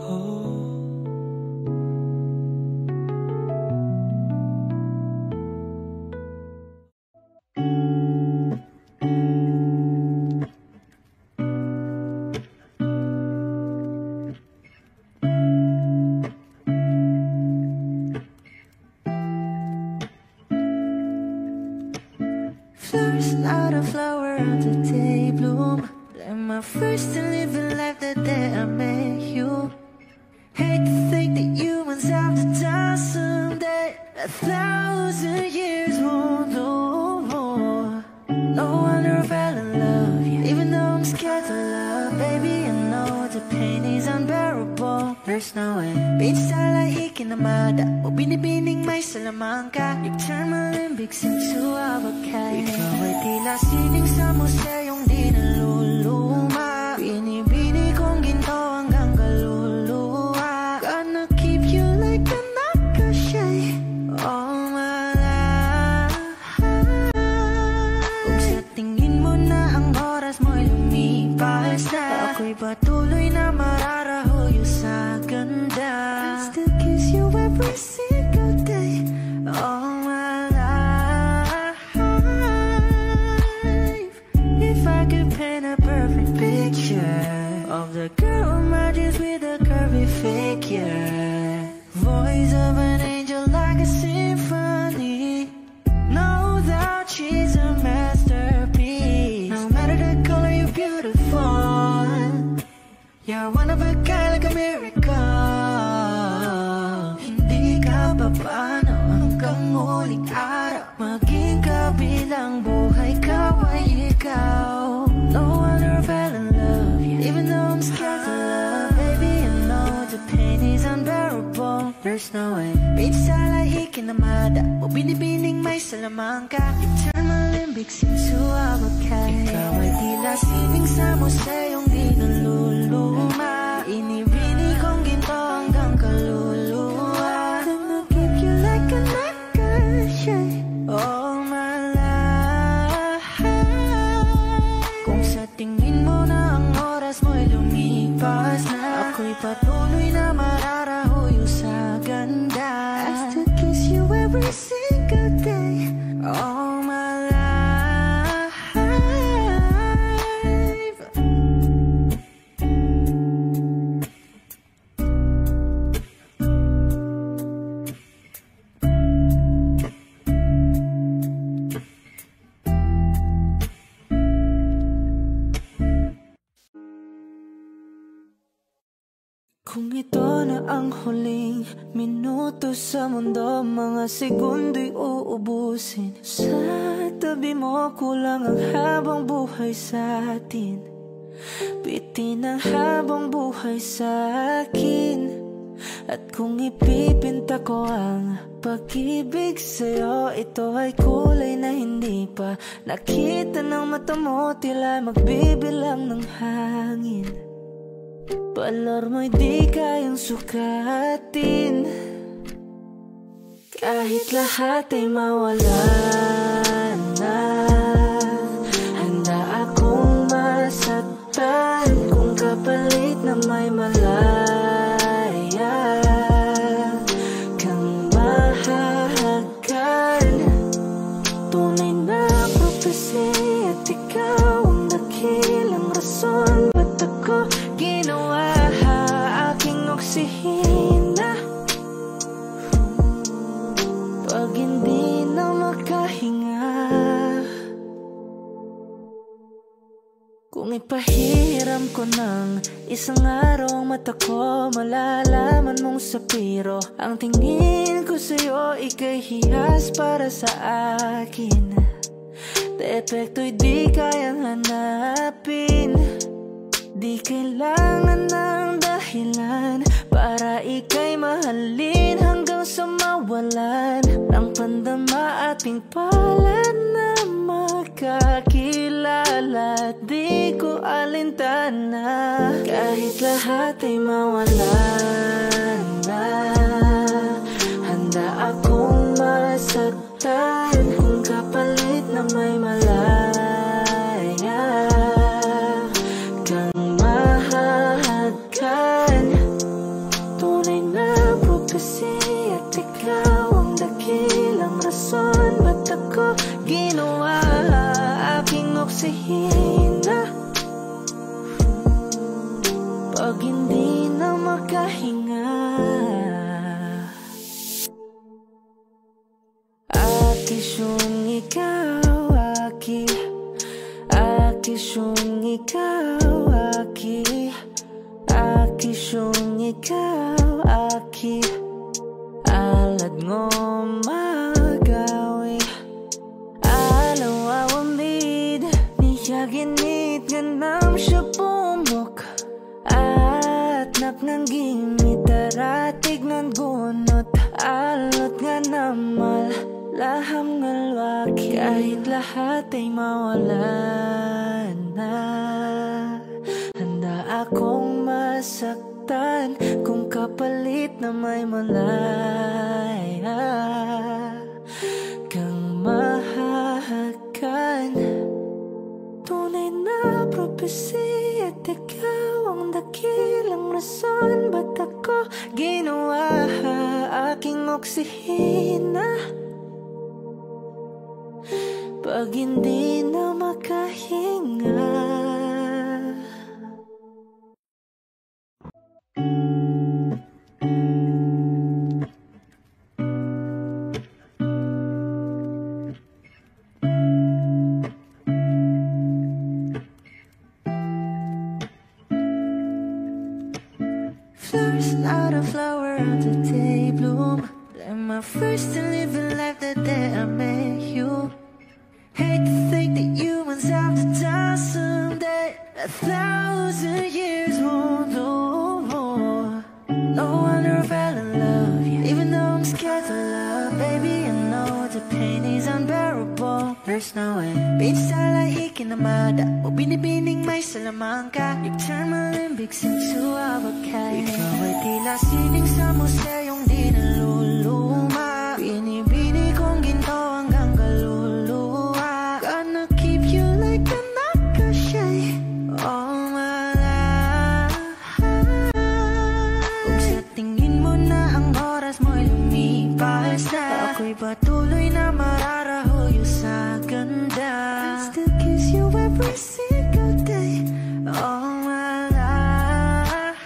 oh. Flowers, not a flower of the day bloom. Like my first and living life the day I met you. Hate to think that humans have to die someday. 1,000 years won't know more. No wonder I fell in love, yeah. Even though I'm scared to love, baby, I know the pain is unbearable. There's no way. Beach style like Hikinamada, o binibining may Salamanca. You turn my limbics into avocado. Ikaw ay tila sining sa museyong di naluluma. Binibini kong ginto hanggang kaluluwa. Gonna keep you like a nakashay all my life. Kung sa tingin mo na ang oras mo'y lumipas na, ako'y patuloy na mararahuyo sa ganda. I'll still kiss you every single day all my life. If I could paint a perfect picture of the girl in my dreams with a curvy figure, voice of an angel like a symphony, no doubt she's a masterpiece. No matter the color, you're beautiful. You're one of a kind, like a miracle. Hindi ka papaano hanggang huling araw, maging kabilang buhay ka ay ikaw. No wonder I fell in love, yeah. Even though I'm scared to love, baby, I know the pain is unbearable. There's no way. Beach style like Hikinamada, o binibining may Salamanca. You turn my limbics into avocado. Ikaw ay tila sining sa museyong di naluluma. Inibini kong ginto hanggang kaluluwa. Gonna keep you like a nakashay all my life. Kung sa tingin mo na ang oras mo'y lumipas na, ako'y patuloy na mararahuyo sa ganda. I still kiss you every single day all my life. ito na ang huling minuto sa mundo, mga segundo'y uubusin. Sa tabi mo kulang ang habang buhay sa atin, bitin ang habang buhay sa akin. At kung ipipinta ko ang pag-ibig sa'yo, ito ay kulay na hindi pa nakita ng mata mo, tila magbibilang ng hangin. Balor mo'y di kayang sukatin, kahit lahat ay mawala na. Handa akong masaktan kung kapalit na may malaya kang mahahagan. Tunay na prophecy at ikaw ang dakilang rason ba't ako ginawa aking oksihina. Pag hindi na makahinga, kung ipahiram ko ng isang araw ang mata ko, malalaman mong sapiro ang tingin ko sa'yo, ika'y hiyas para sa akin. Depekto'y di kayang hanapin, di kailangan ng dahilan para ika'y mahalin hanggang sa mawalan ng pandama ating palad na makakilala. Di ko alintana kahit lahat ay mawalan na. Handa akong masaktan kung kapalit na may malaya kang mahahagan. Tunay na prophecy at ikaw ang dakilang rason ba't ako ginawa aking oksihina. Pag hindi na makahinga, akisyong ikaw, akisyong ikaw, akisyong ikaw, alad ngo magawi alaw awamid niyaginit ganam siya pumok at napnangging mitaratig ng gunot alot nga namal laham ngalwaki kahit lahat ay mawalan na. Handa akong masaktan kung kapalit na may malaya kang mahahagan. Tunay na prophecy at ikaw ang dakilang rason ba't ako ginawa aking oksihina. Pag hindi na makahinga, flowers not a flower of the day bloom. Like my first and living life the day I met you. Hate to think that humans have to die someday. 1,000 years won't do more. No wonder I fell in love, even though I'm scared to love. Baby, I know the pain is unbearable. There's no way. Beach style like Hikinamada o binibining may Salamanca. You turn my limbics into avocado. Ikaw ay tila sining sa museyong di naluluma. Binibini kong ginto hanggang kaluluwa. Gonna keep you like a nakashay all my life. Kung sa tingin mo na ang oras mo'y lumipas na, ako'y patuloy na mararahuyo sa ganda. I'll still kiss you every single day all my life.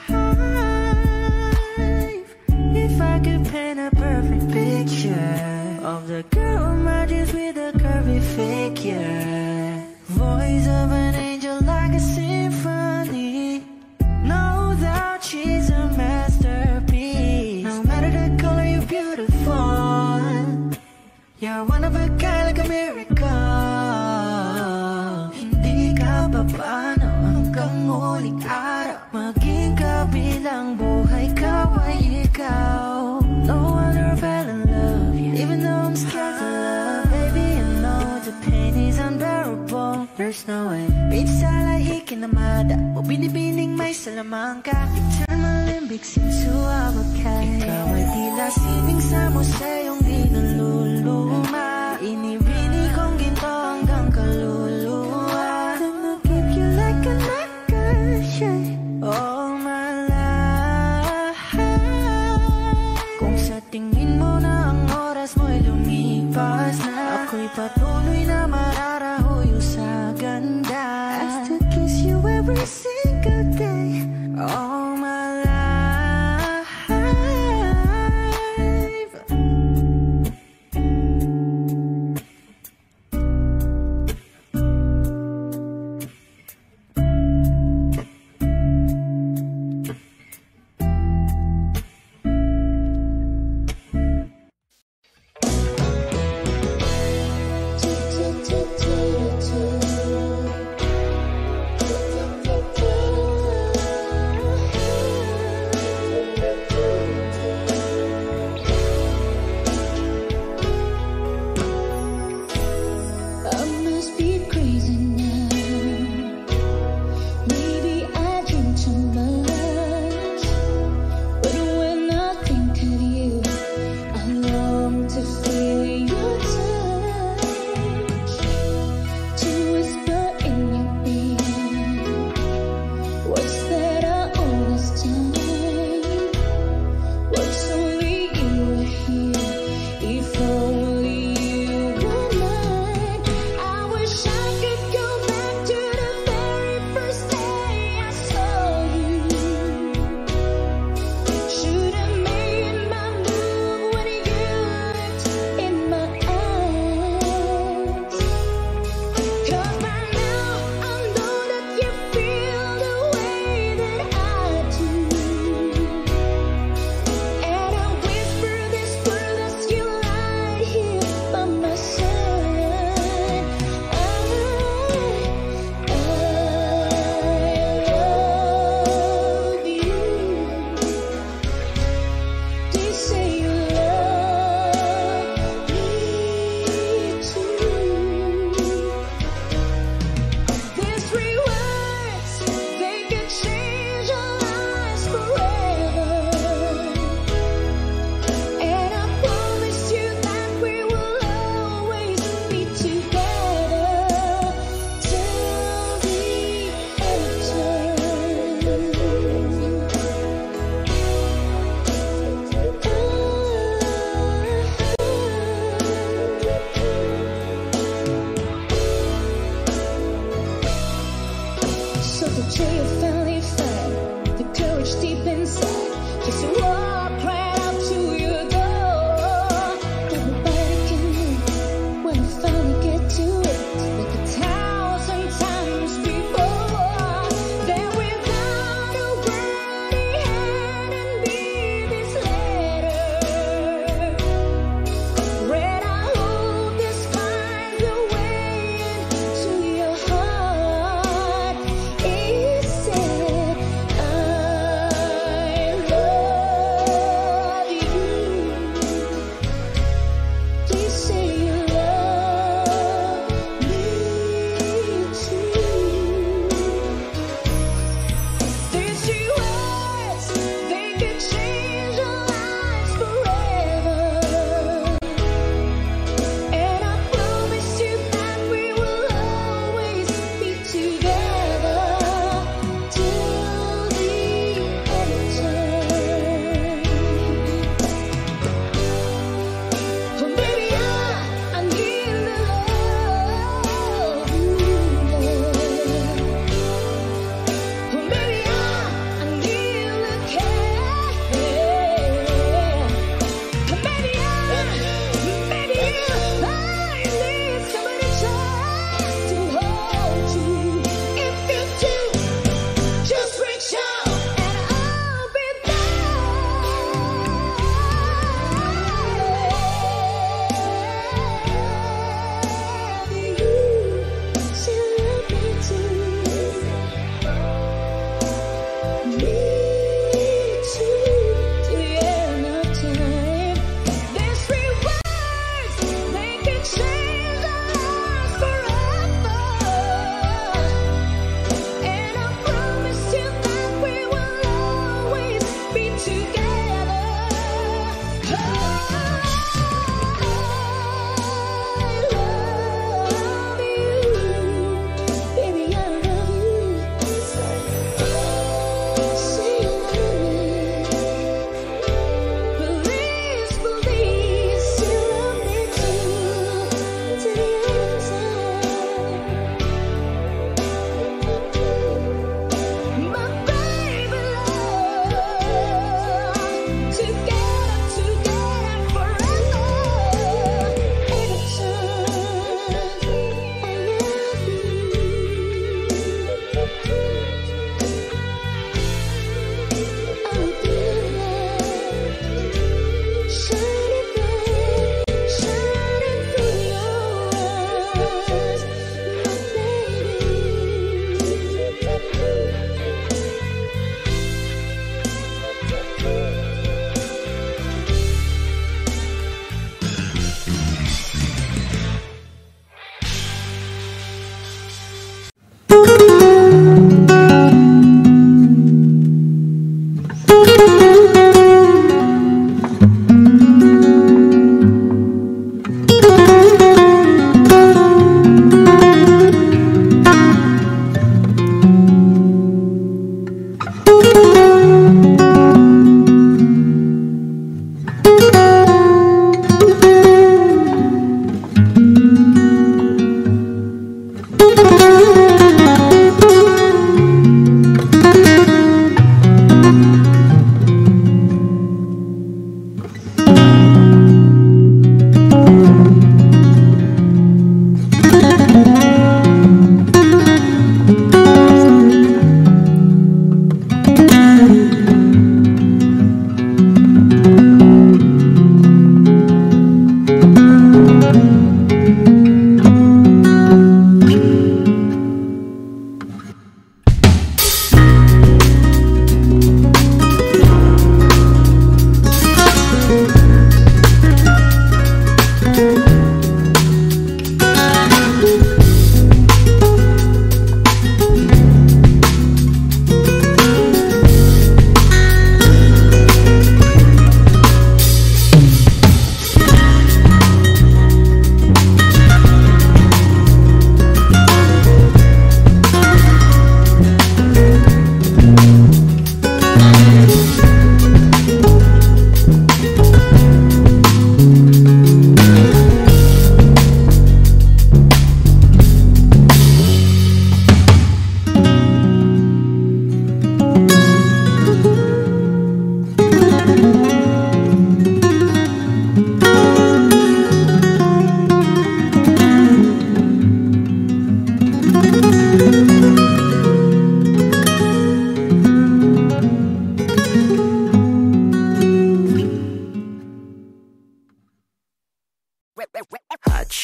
If I could paint a perfect picture of the girl in my dreams with a curvy figure, voice of an angel like a symphony, no doubt she's a masterpiece. snowing. Pizza like ikinamada, o binibining may salamangka. You turn my limbics into avocado. Ikaw ay tila sining sa museyong di naluluma. Inibini kong ginto hanggang kaluluwa. Gonna keep you like a necklace, yeah. All my life. Kung sa tingin mo na ang oras mo'y lumipas na, ako'y patuloy na mararahuyo sa ganda. I still kiss you every single day. All my life.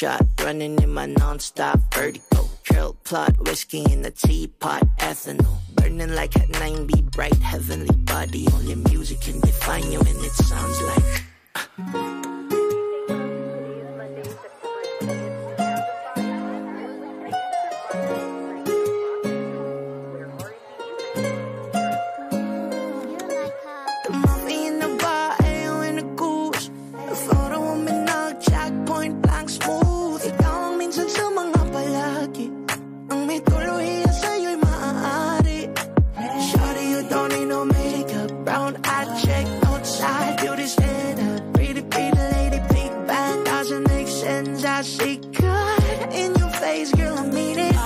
shot, running in my non-stop vertigo. Trail plot, whiskey in a teapot, ethanol. Burning like at 9B, bright heavenly body. Only music can define you and it sounds like The movie in the bar, ayaw in the goose. A photo of me nag-jack, point blank smooth. Ikaw ang minsan sa mga palagi. Ang may tuluhiya sa'yo'y maaari. Shawty, you don't need no makeup. Brown eye check, outside, beauty stand up. Pretty, pretty lady, big bang. Doesn't make sense, I see God in your face, girl, I mean it.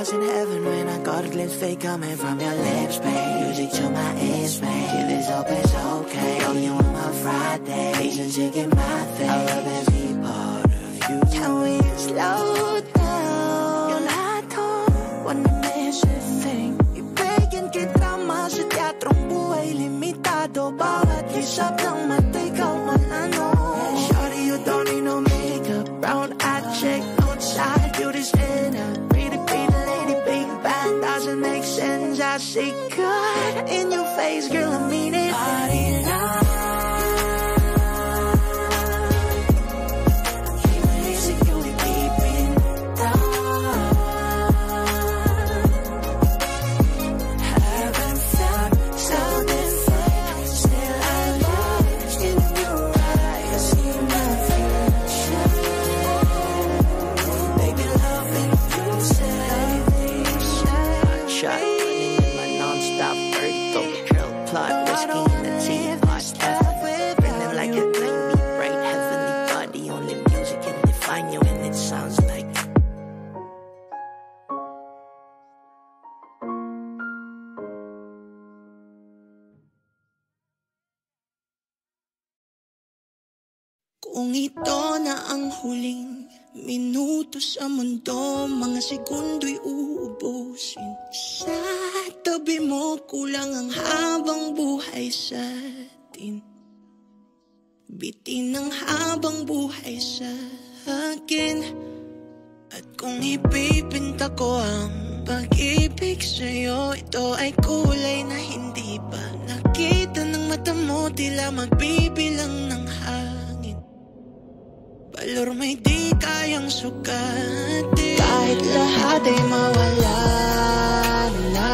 In heaven when I got a glimpse fake coming from your lips, babe. Music to my ears, babe. If it's open, it's okay. Oh, you on my Friday, reasons you get my thing. I love every part of you. Can we slow down? Yung lahat ko, wanna miss a thing. Ibigin kita mas sa teatrong buhay limitado. Bawat hisap ng mata, ikaw man ano. Shawty, you don't need no makeup. Brown eye check, outside, beauty stand up. Doesn't make sense, I see God in your face, girl, I mean it. Kung ito na ang huling minuto sa mundo, mga segundo'y uubusin. Sa tabi mo, kulang ang habang buhay sa atin. Bitin ang habang buhay sa akin. At kung ipipinta ko ang pag-ibig sa'yo, ito ay kulay na hindi pa nakita ng mata mo, tila magbibilang ng hangin. Valor may di kayang sukatin. Kahit lahat ay mawala na,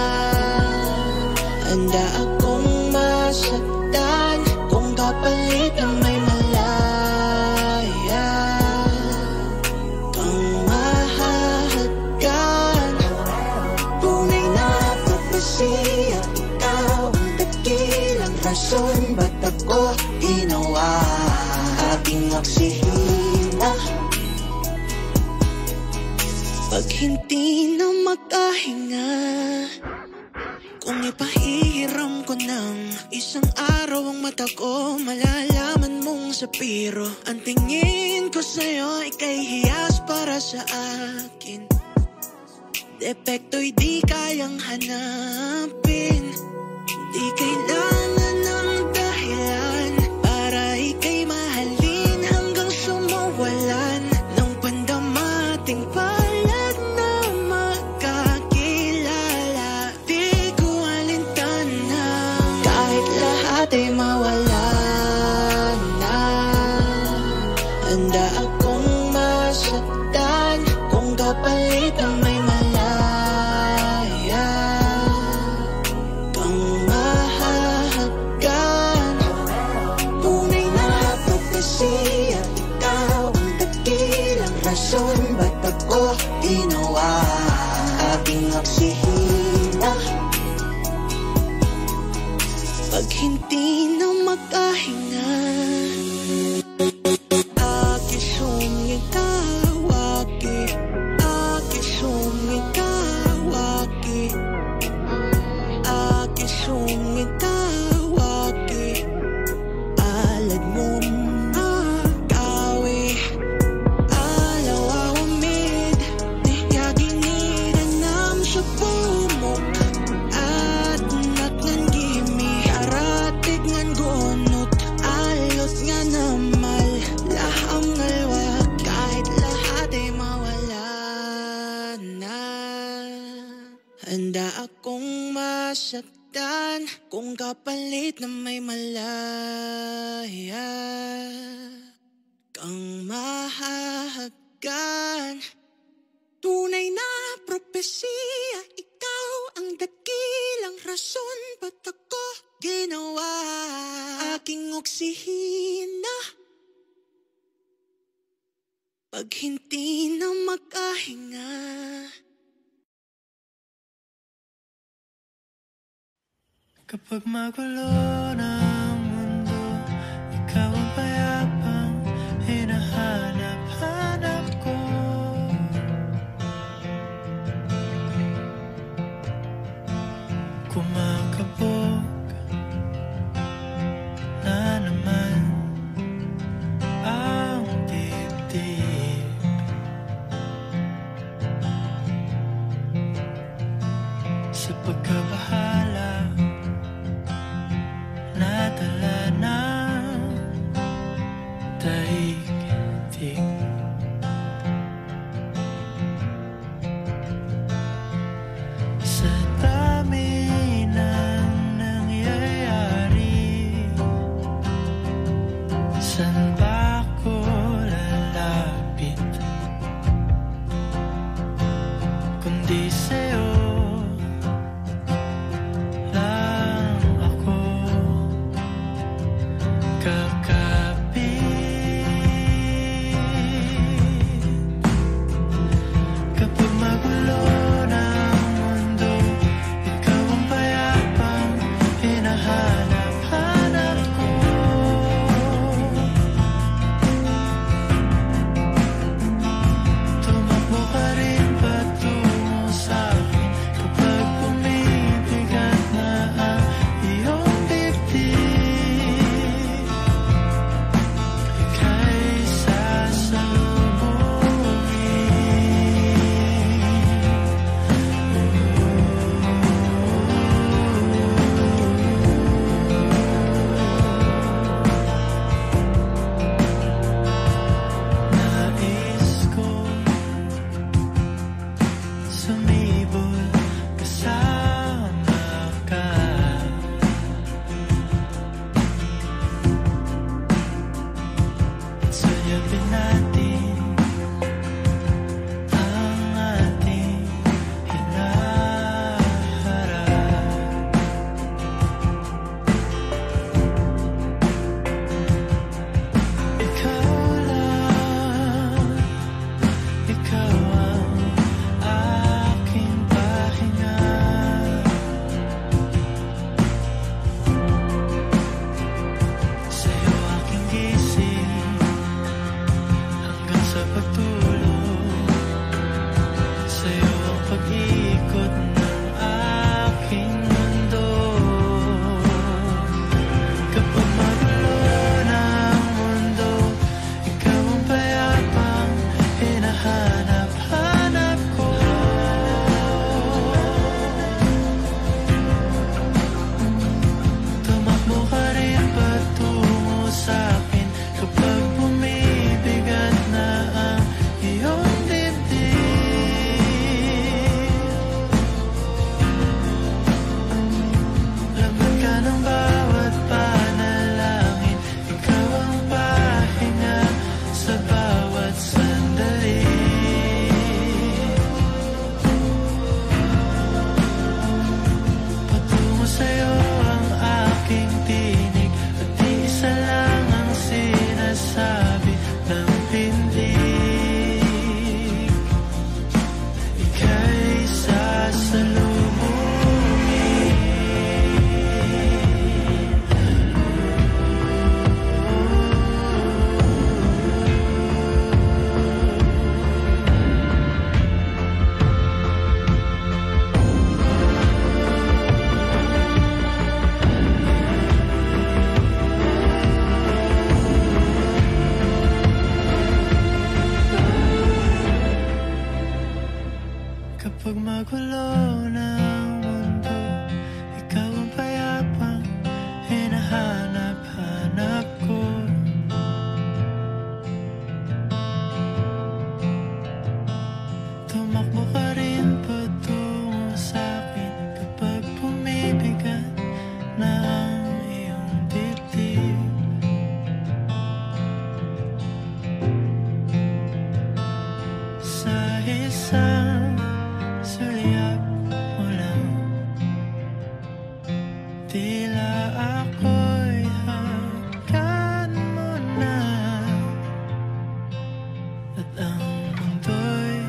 handa akong masaktan kung kapalit na may malaya kang mahahagkan. Tunay na propesya, ikaw ang dakilang rason ba't ako ginawa aking oksihina. Pag hindi na makahinga, kung ipahihiram ko ng isang araw ang mata ko, malalaman mong sapiro ang tingin ko sa'yo, ika'y hiyas para sa akin. Depekto'y di kayang hanapin, di kailangan ng dahilan para ika'y mahalin hanggang sumawalan ng pandamating palad na magkakilala. Di ko alintana kahit lahat ay mawala na, handa akong masaktan kung kapalit na may malaya kang mahahagkan. Tunay na propesya, ikaw ang dakilang rason ba't ako ginawa aking oksihina. Pag hindi na makahinga, aki sumikawaki, aki sumikawaki. Handa akong masaktan kung kapalit na may malaya kang mahahagkan. Tunay na propesya, ikaw ang dakilang rason ba't ako ginawa aking oksihina. Pag hindi na makahinga, kapag magulo na ang mundo, ikaw ang payapang hinahanap-hanap ko. Kumakabog na naman ang dibdib. Sa pagkabahala nadala ng daigdig. Sa dami ng nangyayari, saan ba ako lalapit kundi sa'yo lang ako kakapit. Kapag magulo na ang mundo, ikaw ang payapang hinahanap-hanap ko. Tumakbo ka rin patungo sa'kin kapag bumibigat na ang iyong dibdib. Ika'y nais ko sumibol kasama ka. Suyapin natin ang ating hinaharap. Ikaw lang, ikaw ang aking pahinga. Sa'yo aking gising hanggang sa pagtulog. Sa'yo ang pag-ikot ng aking mundo. Kapag magulo na ang mundo, ikaw ang payapang hinahanap-hanap ko. Tumakbo ka rin patungo sa'kin kapag bumibigat na ang iyong dibdib. Laman ka ng bawat panalangin, ikaw ang pahinga sa bawat sandali. Patungo sa'yo ang aking tinig at isa lang ang sinasabi ng pindig. Ika'y sasalubungin. Kapag magulo na ang mundo, ikaw ang payapang hinahanap-hanap ko. Tumakbo ka rin patungo sa'kin isang sulyap mo lang. Tila ako'y hanggan mo na, at ang mundo'y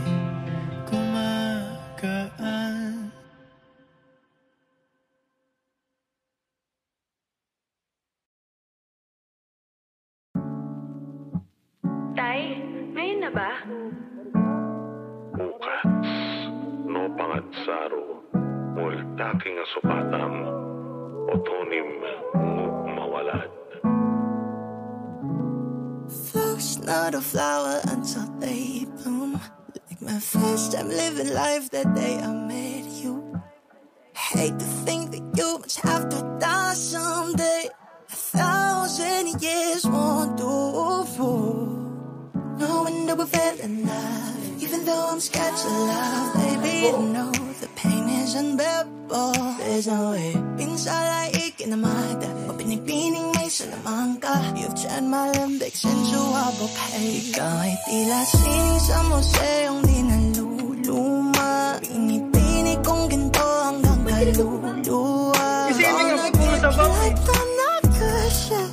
gumagaan. Tay, ngayon na ba? Bukas, no pangatsaro, multaking asupatang, otonim mawalad. Flowers not a flower until they bloom. Like my first time living life that day I met you. Hate to think that you must have to die someday. 1,000 years won't do for no wonder we fell in love. Even though I'm scared to love, baby, I know the pain is unbearable. There's no way. Pinsala ikinamada, o pinipining may salamang ka. You've turned my limbics into a bouquet. Ikaw ay tila sining sa museong di naluluma. Pinipini kong ginto hanggang kaluluwa. Isipin nga pagpulo sa bang. Like the nakasya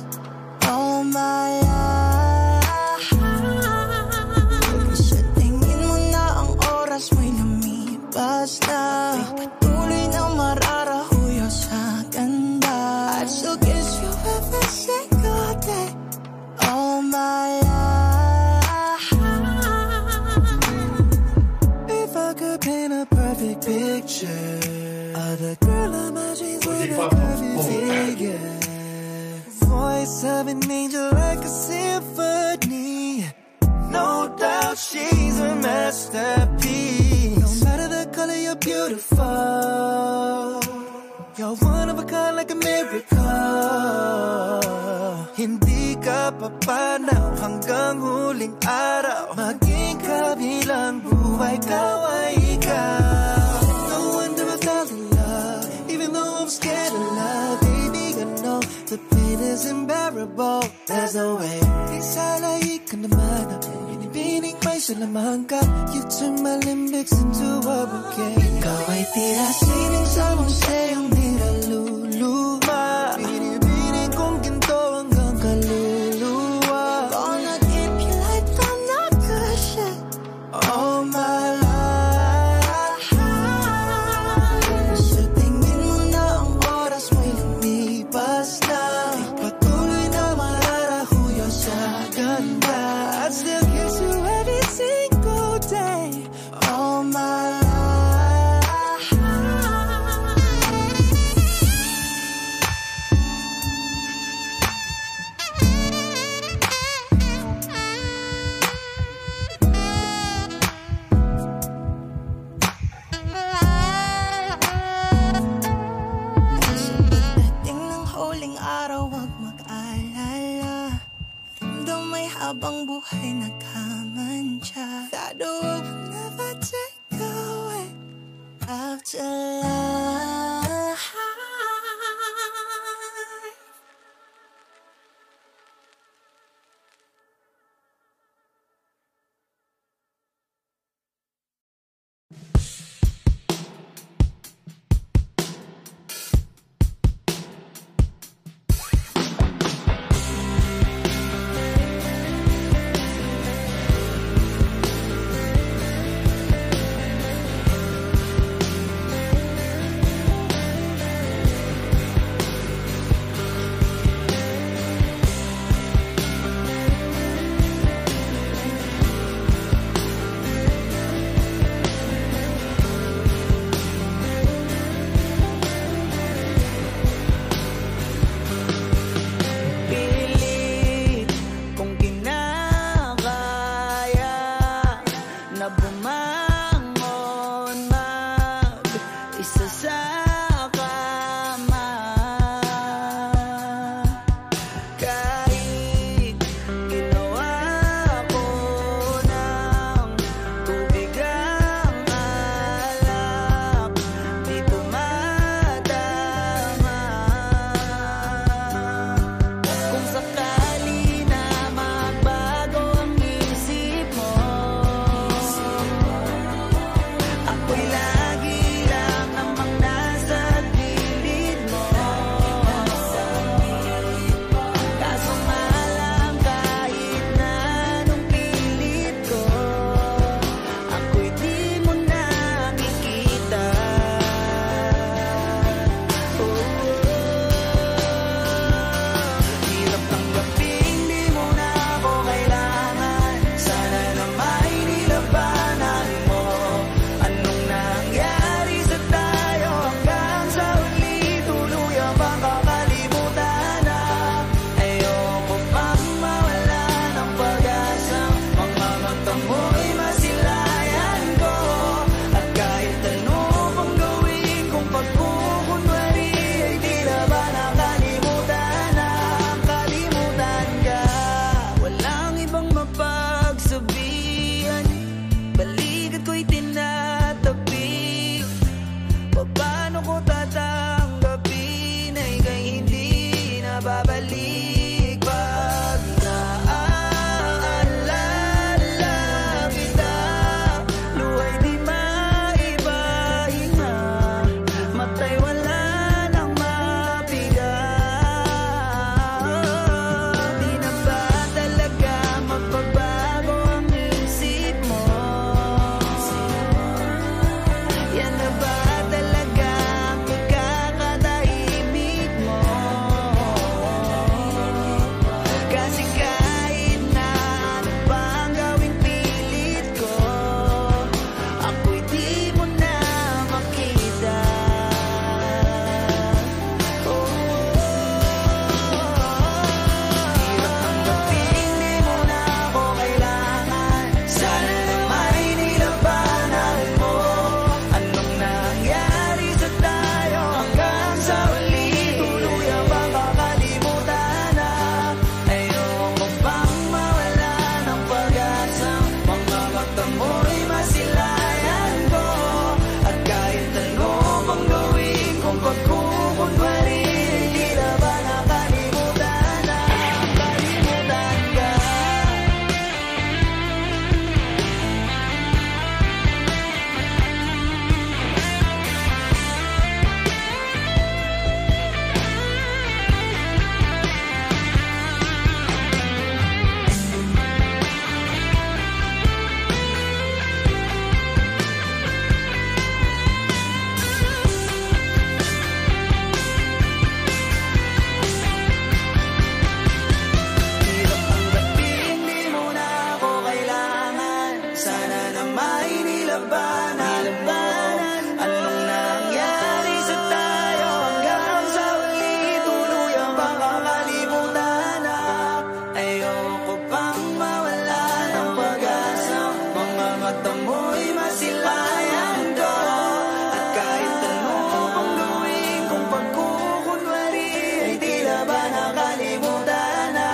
all my life. Mo'y lumipas na, patuloy na mararahuyo sa ganda. I'd still kiss you every single day all my life. If I could paint a perfect picture of the girl of my dreams with a perfect figure, voice of an angel like a symphony. No doubt she's a masterpiece. No matter the color, you're beautiful. You're one of a kind like a miracle. Hindi ka papanaw hanggang huling araw. Maging kabilang buhay, ikaw ay ikaw. No wonder I fell in love, even though I'm scared of love. Baby, I know the pain is unbearable. There's no way. Isalay ka naman, pinipining may salamang ka. You turn my limbics into a bouquet. Ikaw ay tila sining sa museong di naluluma. Pinipining kong ginto hanggang kaluluwa. Gonna keep you like the nakasya all my life. Sa tingin mo na ang oras mo'y lumipas na, patuloy na mararahuyo sa ganda. I'd still kiss you every single day all my life. Sa pagdating ng huling araw, huwag mag-alala. Ramdam may habang buhay nagkamantya. That the world will never take away after life. labanan. Anong nangyari sa tayo hanggang sa uli tuluyang makakalimutan na. Ayoko pang mawala ng pag-asa, mga mata mo'y masilayan ko. At kahit ano pang gawin kong pagkukunwari, ay tila ba nakalimutan na,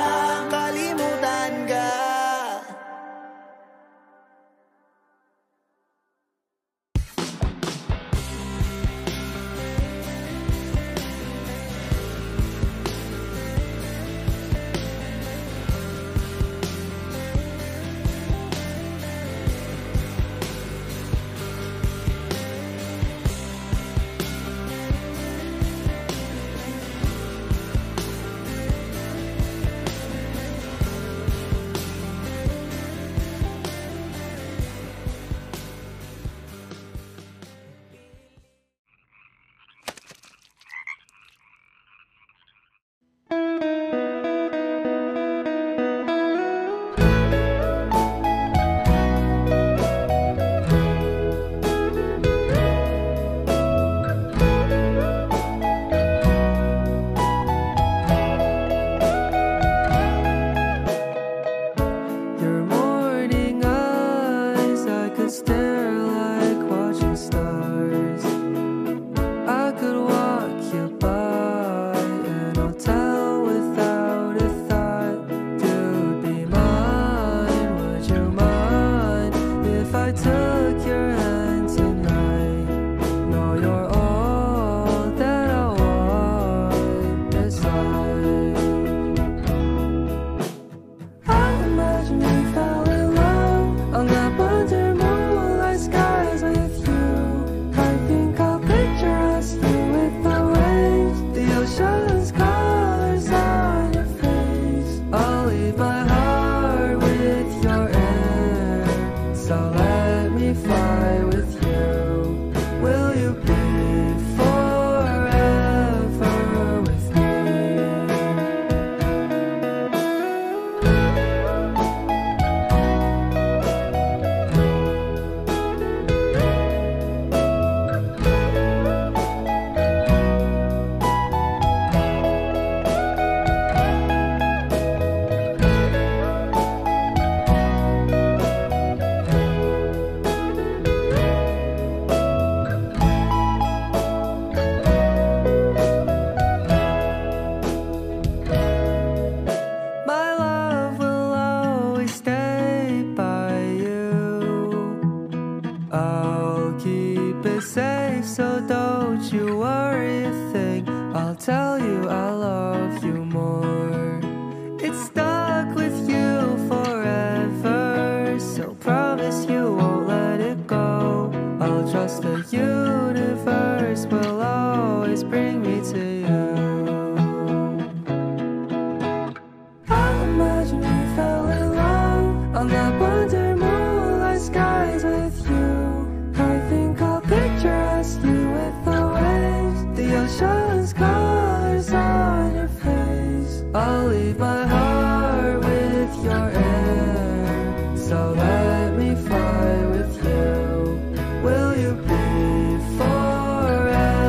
kalimutan ka. Your morning eyes, I could stare like watching stars. I could walk you by an hotel without a thought. You'd be mine, would you mind if I took your hand tonight? No, you're all that I want this life. I imagine we fell in love on that under moonlight skies with you. I think I'll picture us here with the waves, the ocean's colors on your face. I'll leave my heart with your air, so let me fly with you. Will you be forever with me? My love will always stay by you. I'll keep it safe, so don't you worry a thing. I'll tell you I love you more. It's stuck with you forever, so promise you won't let it go. I'll trust the universe will always bring me to you. I imagine we fell in love on that under moonlight skies with you. I think I'll picture us here with the waves, the ocean's colors on your face. I'll leave my heart with your air, so let me fly with you. Will you be forever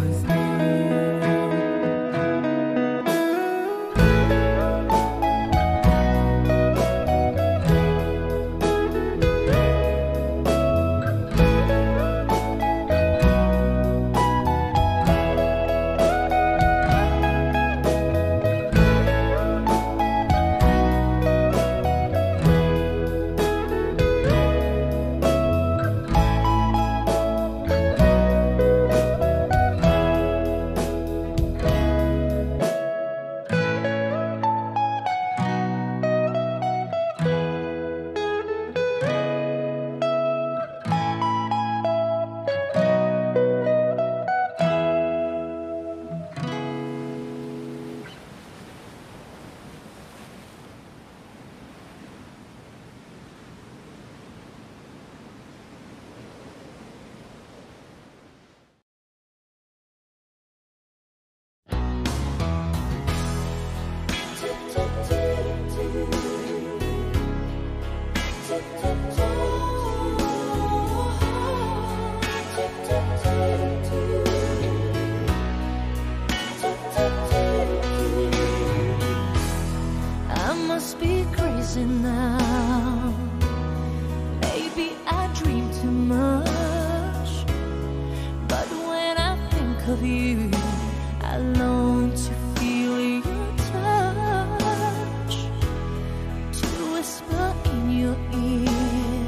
with me? of you. I long to feel your touch, to whisper in your ear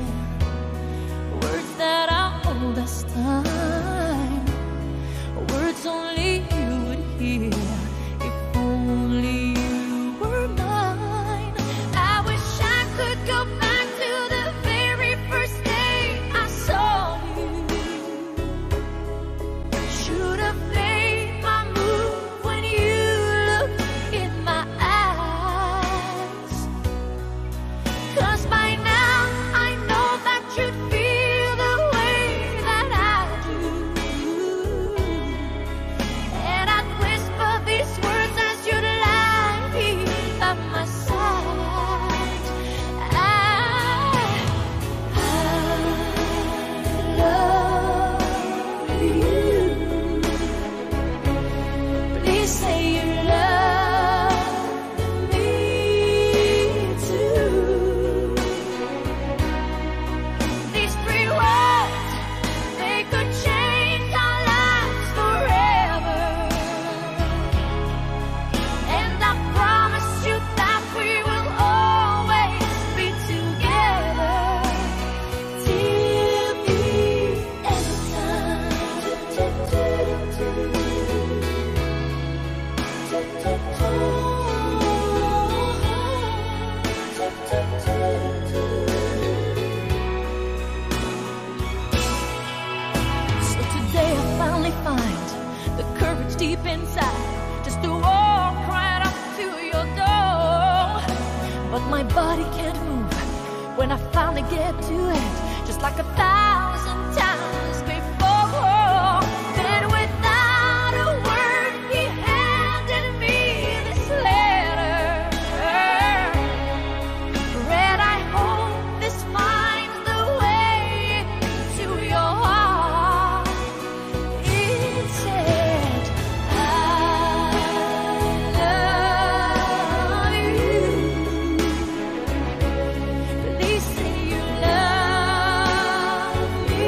words that are old as time, words only you would hear if only you were mine. I wish I could go back to the very first day I saw you. Should have played my move when you looked in my eyes, 'cause by now I know that you'd feel the way that I do. And I'd whisper these words as you'd lie here by my side. I love you. Please say you love me too. These three words, they could change our lives forever. And I promise you that we will always be together till the end of time. So today I finally find the courage deep inside just to walk right up to your door. But my body can't move when I finally get to it, just like 1,000 times before. Then without a word he handed me this letter. Read, I hope this finds the way into your heart. It said, I love you. Please say you love me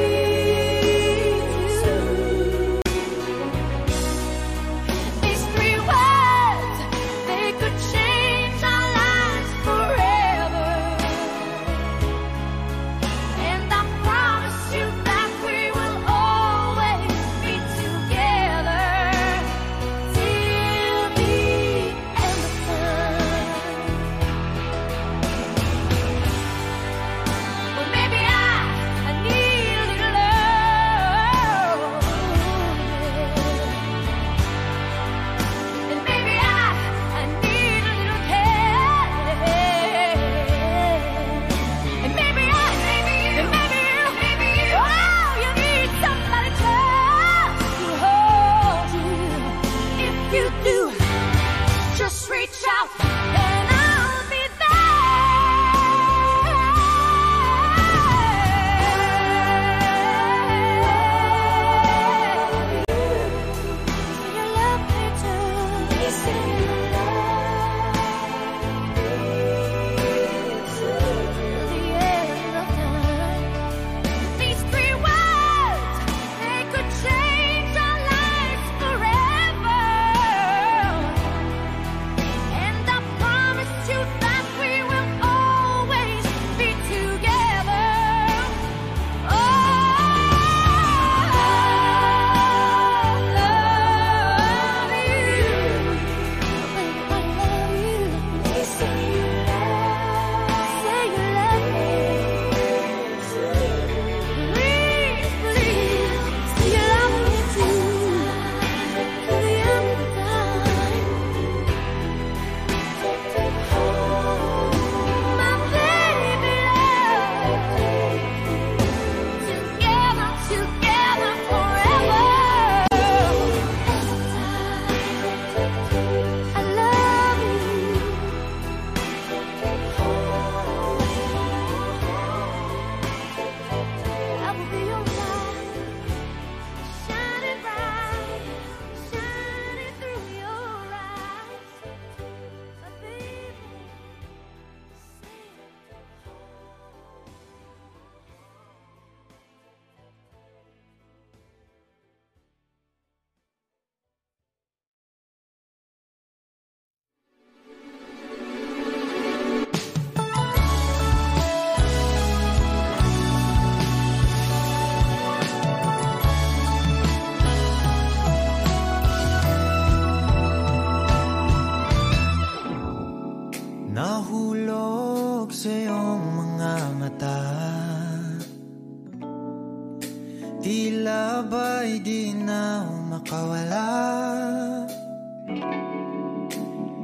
Tila ba'y di na makawala.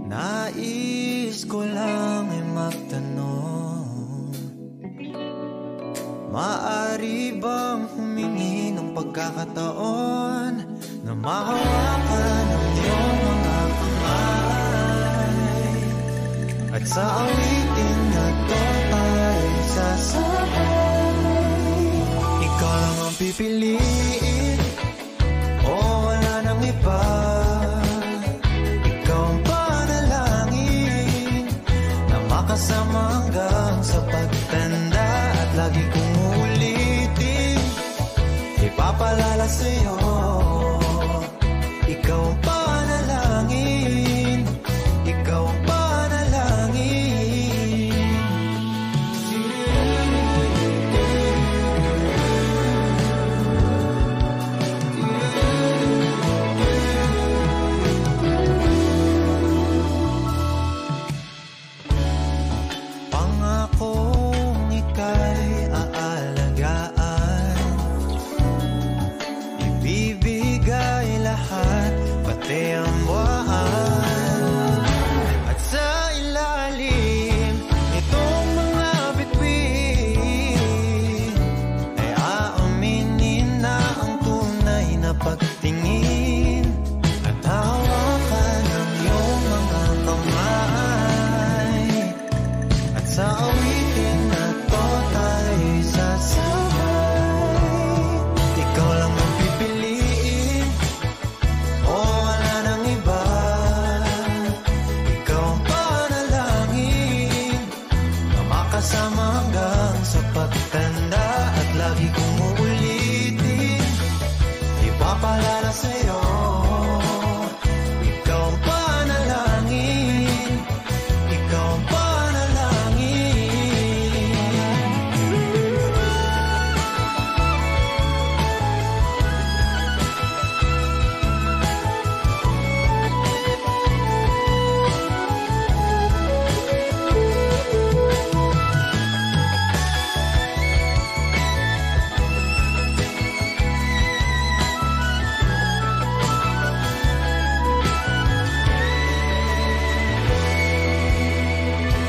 Nais ko lang ay magtanong, maaari bang humingi ng pagkakataon na mahawakan ang iyong mga kamay, at sa awitin na to ay sasabay. Ikaw lang ang pipiliin, o wala nang iba. Ikaw ang panalangin na makasama hanggang sa pagtanda, at lagi kong uulitin, ipapalala sa'yo. Ikaw ang panalangin, ikaw ang panalangin. Pangakong ika'y aalagaan, ibibigay lahat, pati ang buwan. At sa ilalim nitong mga bituin ay aaminin na ang tunay na pagtingin, at hawakan ang iyong mga kamay, at sa awitin na to tayo'y sasabay. Ikaw lang ang pipiliin, o wala nang iba. Ikaw ang panalangin na makasama hanggang sa pagtanda, at lagi kong uulitin, ipapalala sa'yo. Ikaw ang panalangin, ikaw ang panalangin.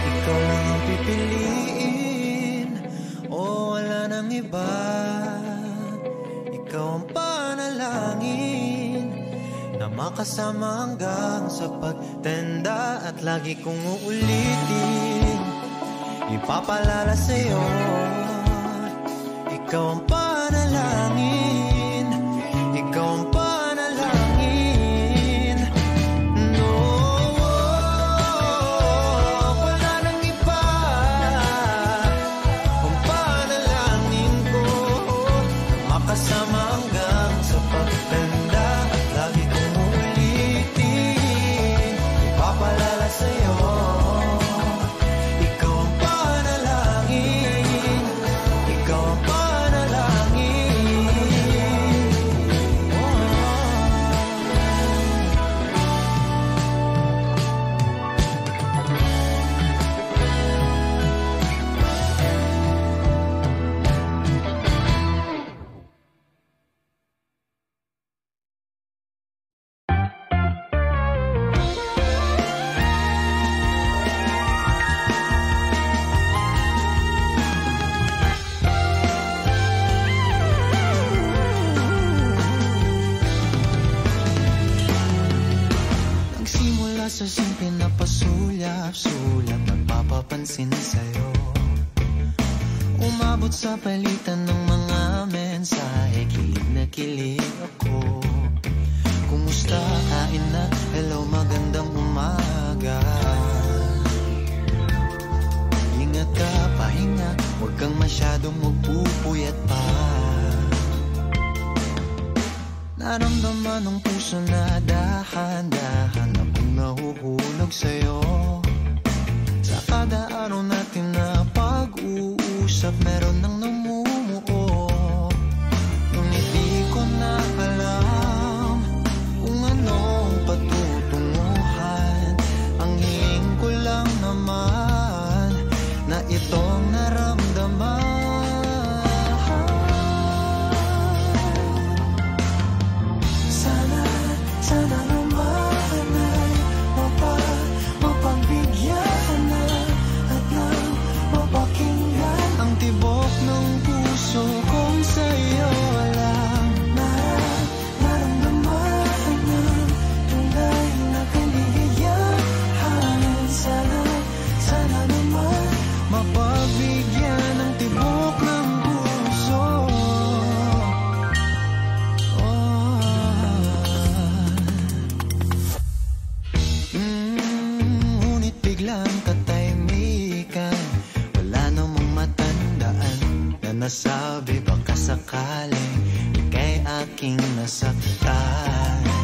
Ikaw lang ang pipiliin, o wala nang iba. Ikaw ang panalangin na makasama hanggang sa pagtanda, at lagi kong uulitin, ipapalala sa'yo. Ikaw ang panalangin, ikaw ang panalangin. No, wala nang iba. Ang panalangin ko, makasama hanggang sa pagtanda, at lagi kong uulitin, ipapalala sa'yo. Ikaw ang panalangin, ikaw ang panalangin. Nagsimula sa simple na pasulyap-sulyap, nagpapapansin sa'yo. Umabot sa palitan ng mga mensahe, kilig na kilig ako. Kumusta, kain na, hello, magandang umaga. Ingat ka, pahinga, huwag kang masyadong magpupuyat pa. Naramdaman ng puso na dahan-dahan akong nahuhulog sa'yo. Sa kada araw natin na pag-uusap, meron nang namumuo. Ngunit di ko na alam kung anong patutunguhan. Ang hiling ko lang naman na itong naramdaman. masabi, baka sakaling ika'y aking nasaktan.